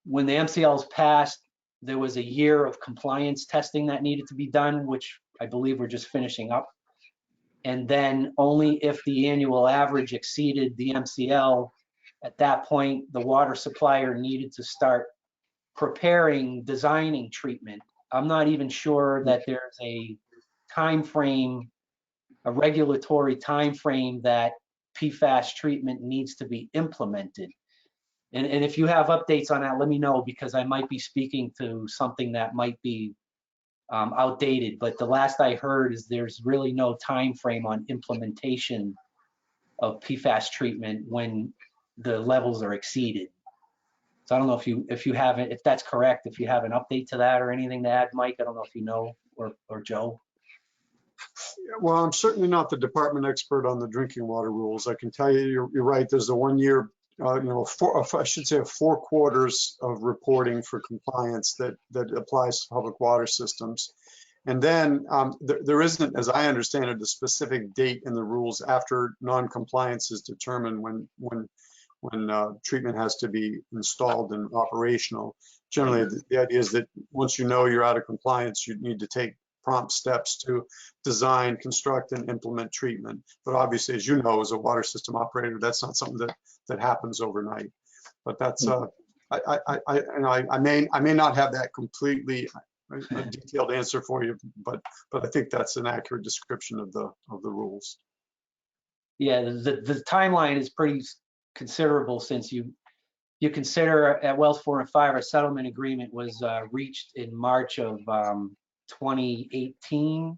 when the MCLs passed, there was a year of compliance testing that needed to be done, which I believe we're just finishing up. And then only if the annual average exceeded the MCL, at that point, the water supplier needed to start designing treatment. I'm not even sure that there's a time frame, a regulatory time frame that PFAS treatment needs to be implemented. And if you have updates on that, let me know, because I might be speaking to something that might be outdated. But the last I heard is there's really no time frame on implementation of PFAS treatment when the levels are exceeded. So I don't know if that's correct, if you have an update to that or anything to add, Mike. I don't know if you know, or Joe. Well, I'm certainly not the department expert on the drinking water rules. I can tell you, you're right. There's a 1 year, you know, I should say 4 quarters of reporting for compliance that applies to public water systems. And then there isn't, as I understand it, a specific date in the rules after non-compliance is determined when treatment has to be installed and operational. Generally, the idea is that once you know you're out of compliance, you need to take prompt steps to design, construct, and implement treatment. But obviously, as you know, as a water system operator, that's not something that happens overnight. But that's I may not have that completely a detailed answer for you, but I think that's an accurate description of the rules. Yeah, the timeline is pretty considerable, since you consider at wells 4 and 5, our settlement agreement was reached in March of 2018,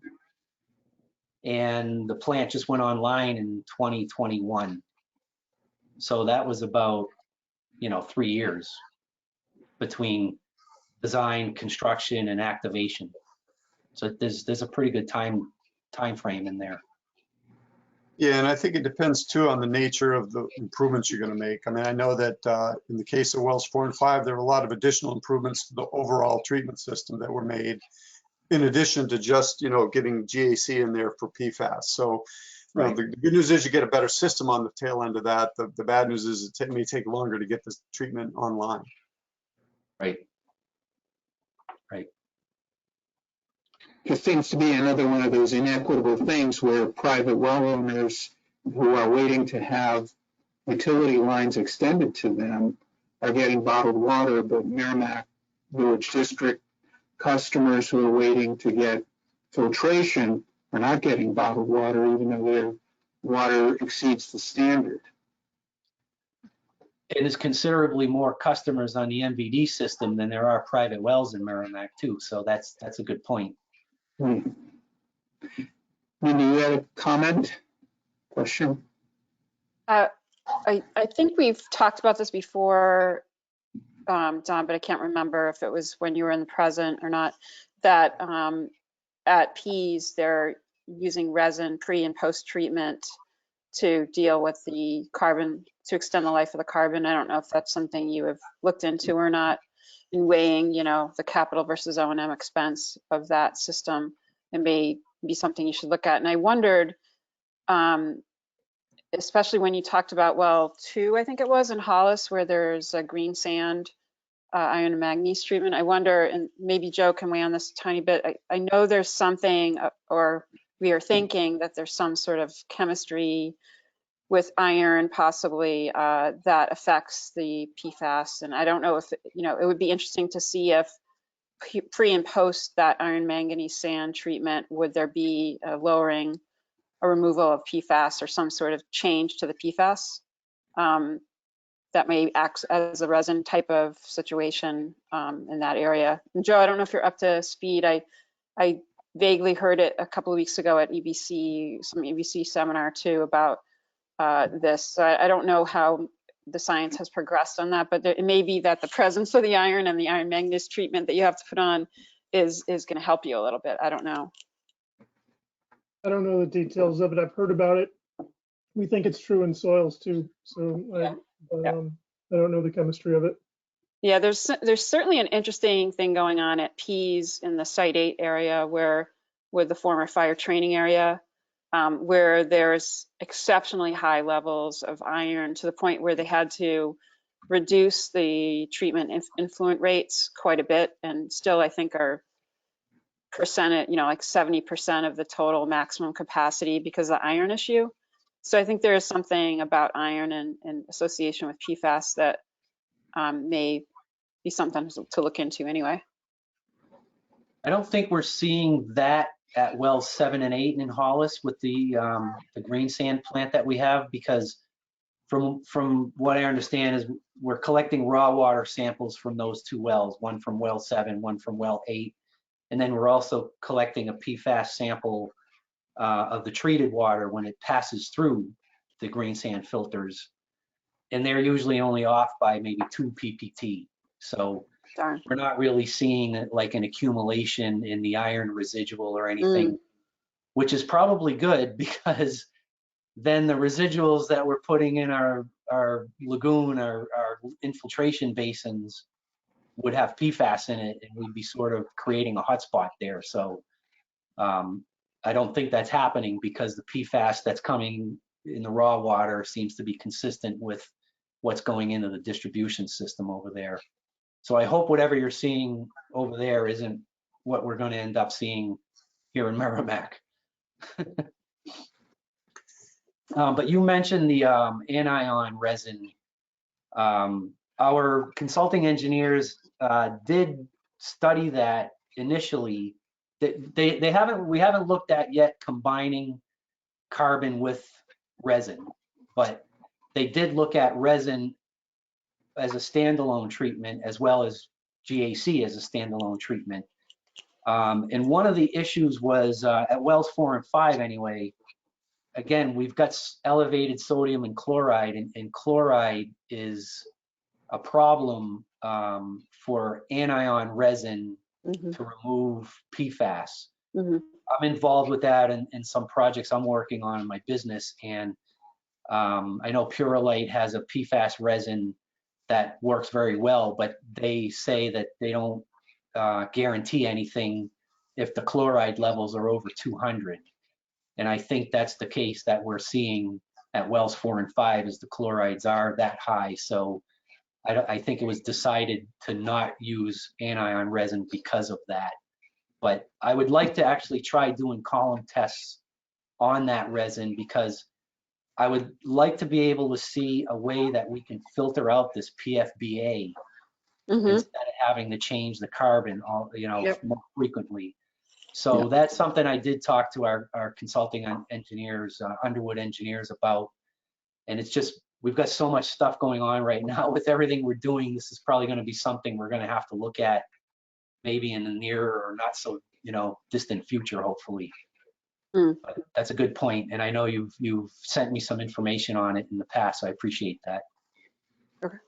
and the plant just went online in 2021. So that was about, you know, 3 years between design, construction, and activation. So there's a pretty good time frame in there. Yeah, and I think it depends too on the nature of the improvements you're going to make. I mean, I know that in the case of wells 4 and 5, there were a lot of additional improvements to the overall treatment system that were made, in addition to just, you know, getting GAC in there for PFAS. So, you know, the good news is you get a better system on the tail end of that. The bad news is it may take longer to get this treatment online. Right. Right. It seems to be another one of those inequitable things where private well owners who are waiting to have utility lines extended to them are getting bottled water, but Merrimack Village District customers who are waiting to get filtration are not getting bottled water, even though their water exceeds the standard. And there's considerably more customers on the MVD system than there are private wells in Merrimack too. So that's a good point. Mindy, you had a comment, question? I think we've talked about this before, Don, but I can't remember if it was when you were in the present or not, that at Pease, they're using resin pre and post treatment to deal with the carbon, to extend the life of the carbon. I don't know if that's something you have looked into or not in weighing, you know, the capital versus O&M expense of that system. It may be something you should look at. And I wondered, especially when you talked about well 2, I think it was in Hollis, where there's a green sand iron and manganese treatment. I wonder, and maybe Joe can weigh on this a tiny bit. I know there's something, or we are thinking that there's some sort of chemistry with iron possibly that affects the PFAS. And I don't know if, you know, it would be interesting to see if pre and post that iron manganese sand treatment, would there be a lowering, a removal of PFAS or some sort of change to the PFAS that may act as a resin type of situation in that area. And Joe, I don't know if you're up to speed. I vaguely heard it a couple of weeks ago at EBC, some EBC seminar too about this. So I don't know how the science has progressed on that, but it may be that the presence of the iron and the iron manganese treatment that you have to put on is going to help you a little bit. I don't know. I don't know the details of it. I've heard about it. We think it's true in soils too. So I don't know the chemistry of it. Yeah, there's certainly an interesting thing going on at Pease in the Site 8 area with the former fire training area, where there's exceptionally high levels of iron to the point where they had to reduce the treatment influent rates quite a bit, and still I think are percentage, you know, like 70% of the total maximum capacity because of the iron issue. So I think there is something about iron and association with PFAS that may be something to look into anyway. I don't think we're seeing that at wells 7 and 8 in Hollis with the green sand plant that we have, because from what I understand is we're collecting raw water samples from those 2 wells, one from well 7, one from well 8. And then we're also collecting a PFAS sample of the treated water when it passes through the green sand filters. And they're usually only off by maybe 2 ppt. So Darn. we're not really seeing like an accumulation in the iron residual or anything, which is probably good, because then the residuals that we're putting in our lagoon, our infiltration basins, would have PFAS in it, and we'd be sort of creating a hotspot there. So I don't think that's happening, because the PFAS that's coming in the raw water seems to be consistent with what's going into the distribution system over there. So I hope whatever you're seeing over there isn't what we're going to end up seeing here in Merrimack. But you mentioned the anion resin. Our consulting engineers did study that initially. We haven't looked at yet combining carbon with resin, but they did look at resin as a standalone treatment as well as GAC as a standalone treatment. And one of the issues was at wells 4 and 5 anyway, again, we've got elevated sodium and chloride, and chloride is a problem for anion resin to remove PFAS. I'm involved with that in some projects I'm working on in my business, and I know Purolite has a PFAS resin that works very well, but they say that they don't guarantee anything if the chloride levels are over 200. And I think that's the case that we're seeing at wells 4 and 5, is the chlorides are that high. So I think it was decided to not use anion resin because of that. But I would like to actually try doing column tests on that resin, because I would like to be able to see a way that we can filter out this PFBA Mhm. instead of having to change the carbon Yep. more frequently. So that's something I did talk to our consulting engineers, Underwood engineers, about. And it's just, we've got so much stuff going on right now with everything we're doing. This is probably going to be something we're going to have to look at maybe in the near or not so, distant future, hopefully. Mm. But that's a good point. And I know you've sent me some information on it in the past, so I appreciate that. Okay.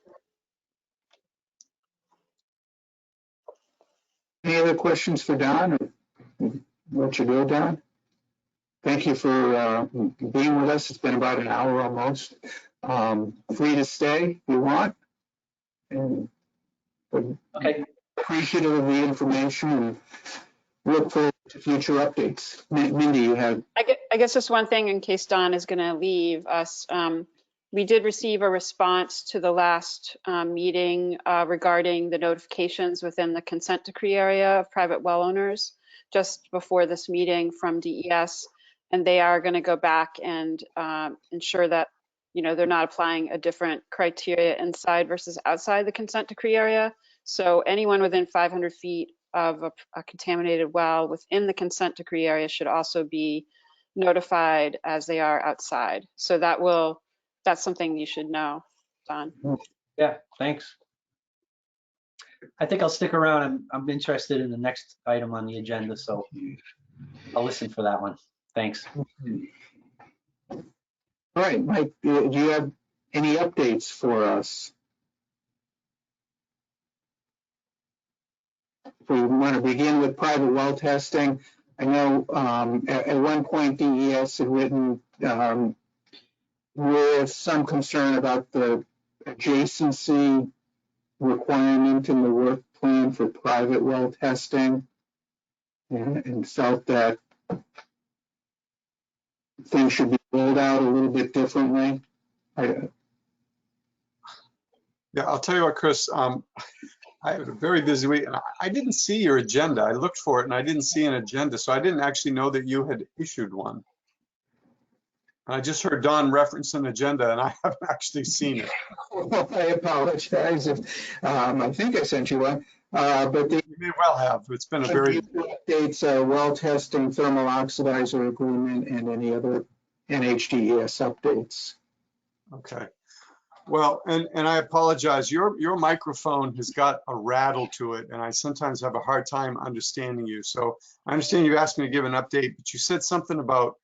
Any other questions for Don? Or let you go, Don? Thank you for being with us. It's been about an hour almost. Free to stay if you want. And Okay. appreciative of the information and look forward to future updates. Mindy, you have. I guess just one thing in case Don is going to leave us. We did receive a response to the last meeting regarding the notifications within the consent decree area of private well owners just before this meeting from DES. And they are going to go back and ensure that, they're not applying a different criteria inside versus outside the consent decree area. So anyone within 500 feet of a contaminated well within the consent decree area should also be notified as they are outside. So that's something you should know, Don. Yeah, thanks. I think I'll stick around. I'm interested in the next item on the agenda, so I'll listen for that one. Thanks. All right, Mike, do you have any updates for us? If we want to begin with private well testing, I know at one point DES had written with some concern about the adjacency requirement in the work plan for private well testing, and felt that things should be rolled out a little bit differently. Yeah, I'll tell you what, Chris, I had a very busy week, and I didn't see your agenda. I looked for it and I didn't see an agenda, so I didn't actually know that you had issued one. I just heard Don reference an agenda and I haven't actually seen it. Well, I apologize if I think I sent you one, but You may well have. It's been a very updates, well testing, thermal oxidizer agreement, and any other NHDES updates. okay. Well, and I apologize. Your microphone has got a rattle to it, and I sometimes have a hard time understanding you. So I understand you asked me to give an update, but you said something about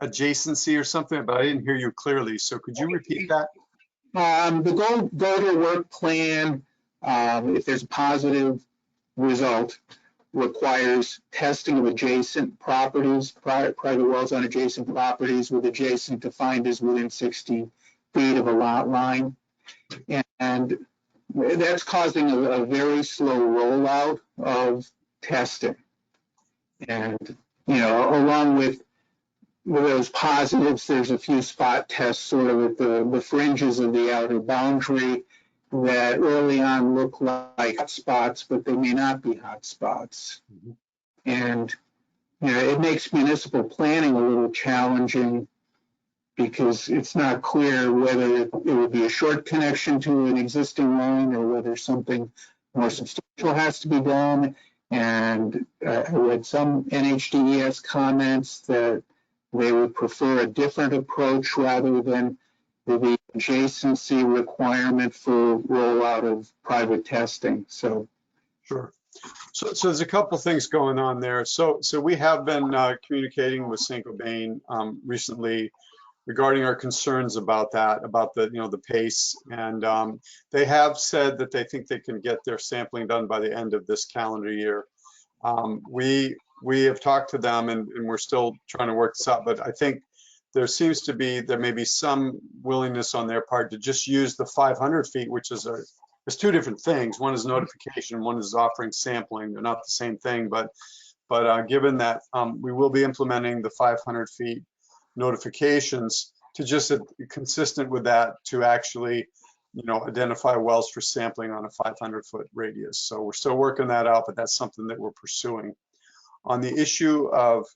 adjacency or something, but I didn't hear you clearly. So could you repeat that? The go to work plan, if there's a positive result, requires testing of adjacent properties, private wells on adjacent properties, with adjacent defined as within 60 feet of a lot line. And that's causing a very slow rollout of testing. And, along with those positives, there's a few spot tests sort of at the fringes of the outer boundary that early on look like hot spots, but they may not be hot spots. Mhm. And it makes municipal planning a little challenging because it's not clear whether it would be a short connection to an existing line or whether something more substantial has to be done. And I read some NHDES comments that they would prefer a different approach rather than the adjacency requirement for rollout of private testing. So, Sure. So there's a couple things going on there. So we have been communicating with Saint-Gobain recently regarding our concerns about that, about the pace. And they have said that they think they can get their sampling done by the end of this calendar year. We have talked to them and we're still trying to work this out, but I think there may be some willingness on their part to just use the 500 feet, which is there's two different things. One is notification, one is offering sampling. They're not the same thing, but given that we will be implementing the 500 feet notifications to just consistent with that to actually, identify wells for sampling on a 500-foot radius. So we're still working that out, but that's something that we're pursuing. On the issue of,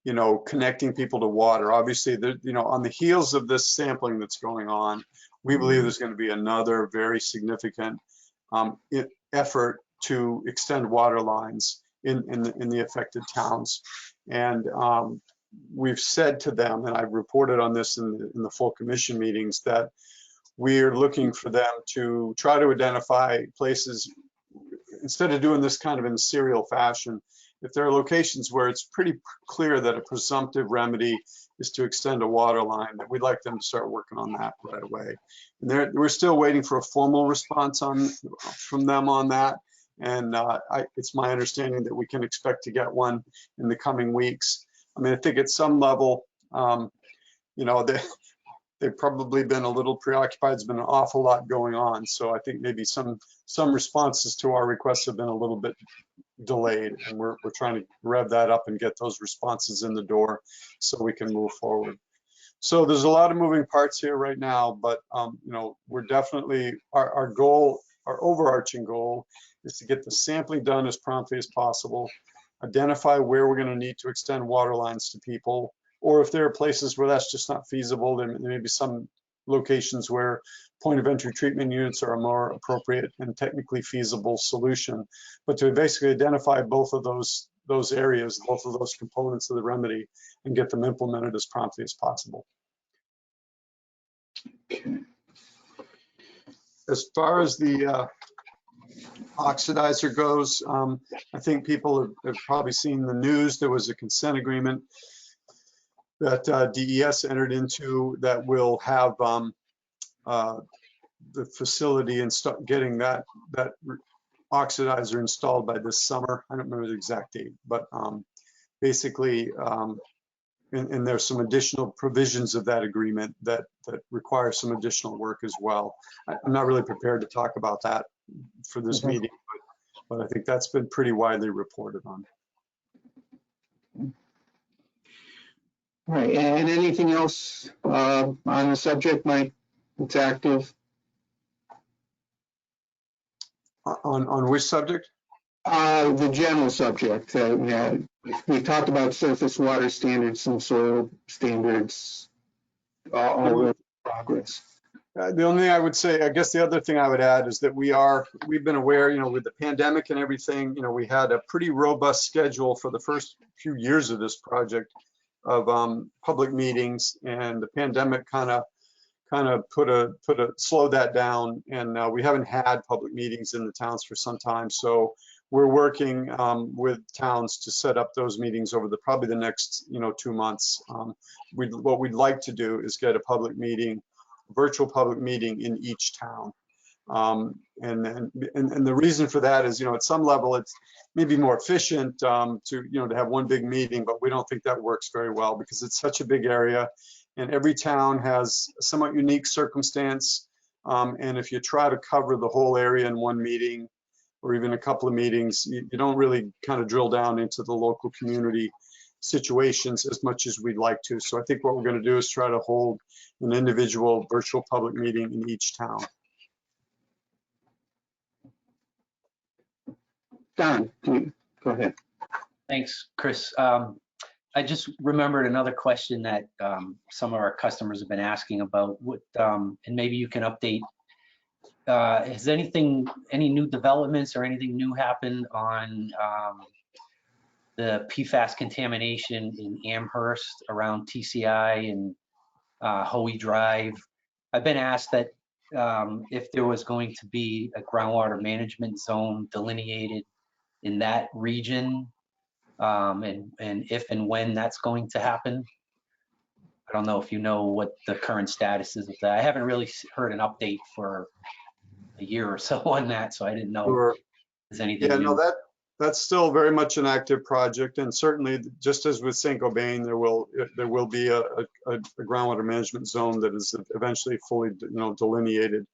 you know, connecting people to water, obviously, you know, on the heels of this sampling that's going on, we believe there's going to be another very significant effort to extend water lines in the affected towns. And we've said to them, and I've reported on this in the full commission meetings, that we're looking for them to try to identify places, instead of doing this kind of in serial fashion, if there are locations where it's pretty clear that a presumptive remedy is to extend a water line, that we'd like them to start working on that right away. And we're still waiting for a formal response from them on that. And it's my understanding that we can expect to get one in the coming weeks. I mean, I think at some level, you know, they've probably been a little preoccupied. There's been an awful lot going on. So I think maybe some responses to our requests have been a little bit delayed, and we're trying to rev that up and get those responses in the door so we can move forward. So there's a lot of moving parts here right now, but you know, we're definitely, our goal, our overarching goal is to get the sampling done as promptly as possible, identify where we're going to need to extend water lines to people, or if there are places where that's just not feasible, then there may be some locations where point of entry treatment units are a more appropriate and technically feasible solution. But to basically identify both of those areas, both of those components of the remedy, and get them implemented as promptly as possible. Okay. As far as the oxidizer goes, I think people have probably seen the news. There was a consent agreement that DES entered into that will have the facility and start getting that oxidizer installed by this summer. I don't remember the exact date, but basically, and there's some additional provisions of that agreement that require some additional work as well. I'm not really prepared to talk about that for this meeting, but I think that's been pretty widely reported on. All right, and anything else on the subject, Mike? It's active. On which subject? The general subject. Yeah, we talked about surface water standards and soil standards, all in progress. The only thing I would say, I guess the other thing I would add is that we've been aware, you know, with the pandemic and everything, you know, we had a pretty robust schedule for the first few years of this project of public meetings, and the pandemic kind of slowed that down, and we haven't had public meetings in the towns for some time. So we're working with towns to set up those meetings over probably the next 2 months. What we'd like to do is get a public meeting, virtual public meeting in each town. And the reason for that is, at some level it's maybe more efficient to have one big meeting, but we don't think that works very well because it's such a big area and every town has a somewhat unique circumstance. And if you try to cover the whole area in one meeting or even a couple of meetings, you don't really kind of drill down into the local community situations as much as we'd like to. So I think what we're going to do is try to hold an individual virtual public meeting in each town. Don, go ahead. Thanks, Chris. I just remembered another question that some of our customers have been asking about, and maybe you can update. Has any new developments or anything new happened on the PFAS contamination in Amherst around TCI and Hoey Drive? I've been asked that if there was going to be a groundwater management zone delineated in that region, and if and when that's going to happen. I don't know if you know what the current status is of that. I haven't really heard an update for a year or so on that, so I didn't know if there's anything new. No, that's still very much an active project, and certainly just as with St. Gobain, there will be a groundwater management zone that is eventually fully delineated.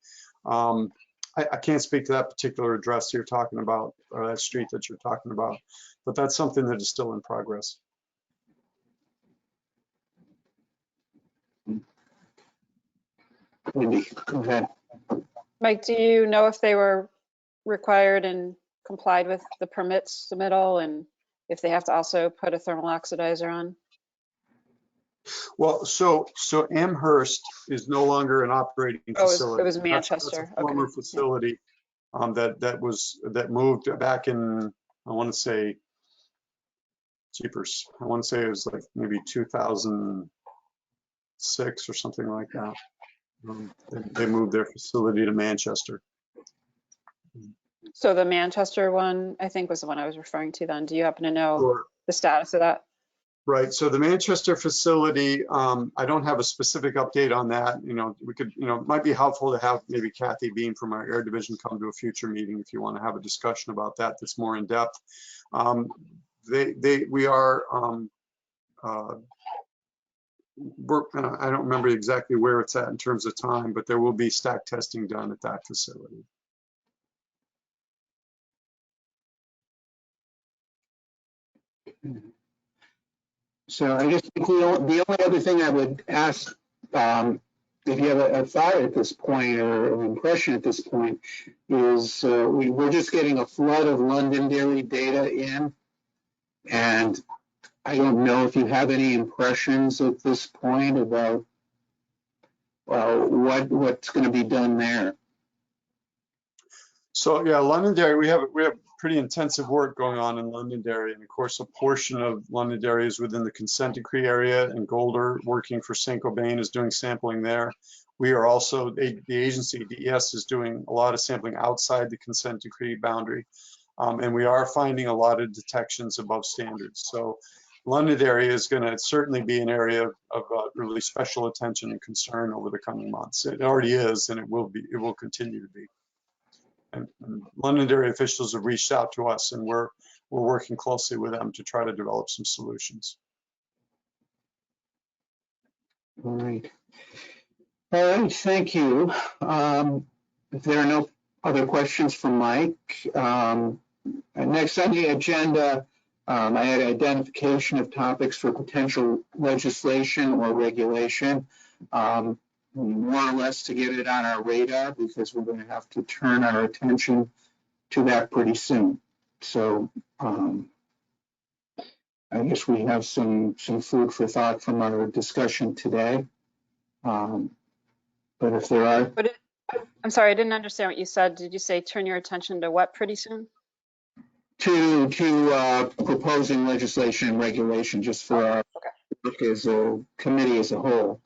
I can't speak to that particular address you're talking about, or that street that you're talking about, but that's something that is still in progress. Wendy, go ahead. Mike, do you know if they were required and complied with the permits submittal, and if they have to also put a thermal oxidizer on? Well, so Amherst is no longer an operating Oh, facility. it was That's Manchester. a former Okay. facility that moved back in, I want to say, jeepers. I want to say it was like maybe 2006 or something like that. They moved their facility to Manchester. So the Manchester one, I think, was the one I was referring to then. Do you happen to know Sure. the status of that? Right. So the Manchester facility, I don't have a specific update on that. We could, it might be helpful to have maybe Kathy Beam from our air division come to a future meeting if you want to have a discussion about that that's more in depth. We are, I don't remember exactly where it's at in terms of time, but there will be stack testing done at that facility. So I just think the only other thing I would ask, if you have a thought at this point or an impression at this point, is we're just getting a flood of Londonderry data in, and I don't know if you have any impressions at this point about what's going to be done there. So yeah, Londonderry, we have pretty intensive work going on in Londonderry, and of course a portion of Londonderry is within the consent decree area, and Golder, working for Saint-Gobain, is doing sampling there. We are also, the agency, DES, is doing a lot of sampling outside the consent decree boundary, and we are finding a lot of detections above standards. So Londonderry is going to certainly be an area of really special attention and concern over the coming months. It already is, and it will continue to be. And Londonderry officials have reached out to us, and we're working closely with them to try to develop some solutions. All right. All right, thank you. If there are no other questions from Mike, next on the agenda, I had identification of topics for potential legislation or regulation. More or less to get it on our radar, because we're going to have to turn our attention to that pretty soon. So I guess we have some food for thought from our discussion today. But if there are... I'm sorry, I didn't understand what you said. Did you say turn your attention to what pretty soon? To proposing legislation and regulation, just for our work as a committee as a whole.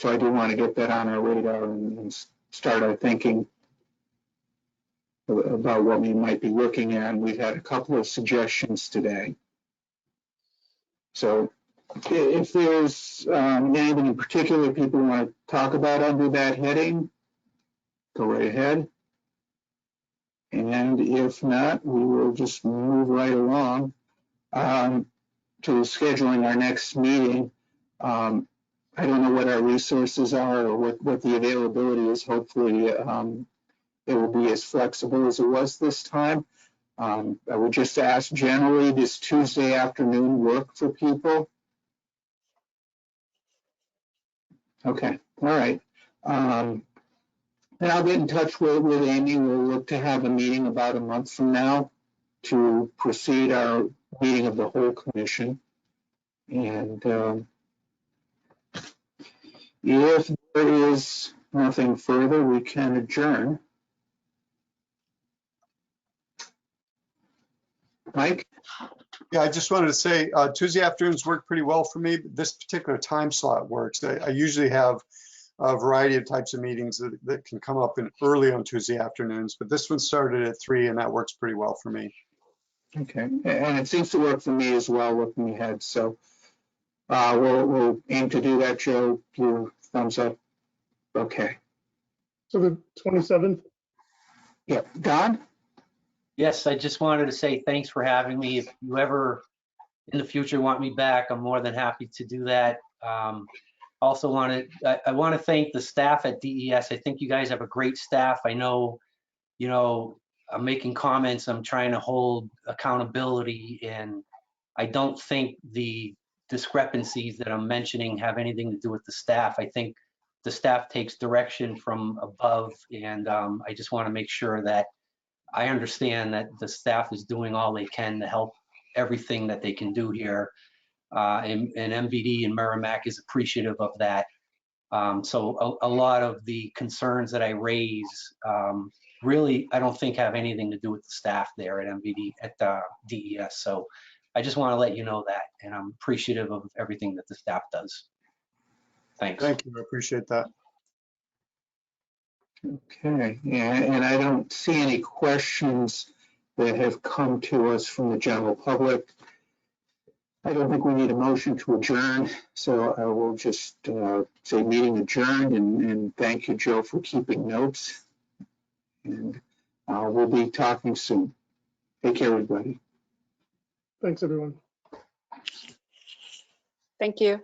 So I do want to get that on our radar and start our thinking about what we might be looking at. And we've had a couple of suggestions today. So if there's anything in particular people want to talk about under that heading, go right ahead. And if not, we will just move right along to scheduling our next meeting. I don't know what our resources are or what the availability is. Hopefully it will be as flexible as it was this time. I would just ask, generally, does Tuesday afternoon work for people? Okay, all right. And I'll get in touch with Amy. We'll look to have a meeting about a month from now to proceed our meeting of the whole commission. And if there is nothing further, we can adjourn. Mike? Yeah, I just wanted to say Tuesday afternoons work pretty well for me. But this particular time slot works. I usually have a variety of types of meetings that can come up early on Tuesday afternoons, but this one started at 3, and that works pretty well for me. Okay, and it seems to work for me as well, looking ahead. So we'll aim to do that, Joe. Your thumbs up. Okay. So the 27th? Yeah, Don? Yes, I just wanted to say thanks for having me. If you ever in the future want me back, I'm more than happy to do that. Also I want to thank the staff at DES. I think you guys have a great staff. I know, I'm making comments, I'm trying to hold accountability, and I don't think the discrepancies that I'm mentioning have anything to do with the staff. I think the staff takes direction from above, and I just want to make sure that I understand that the staff is doing all they can to help everything that they can do here. And MVD and Merrimack is appreciative of that. So a lot of the concerns that I raise really, I don't think have anything to do with the staff there at MVD, at DES. So I just want to let you know that, and I'm appreciative of everything that the staff does. Thanks. Thank you, I appreciate that. Okay, and I don't see any questions that have come to us from the general public. I don't think we need a motion to adjourn, so I will just say meeting adjourned, and thank you, Joe, for keeping notes. And we'll be talking soon. Take care, everybody. Thanks, everyone. Thank you.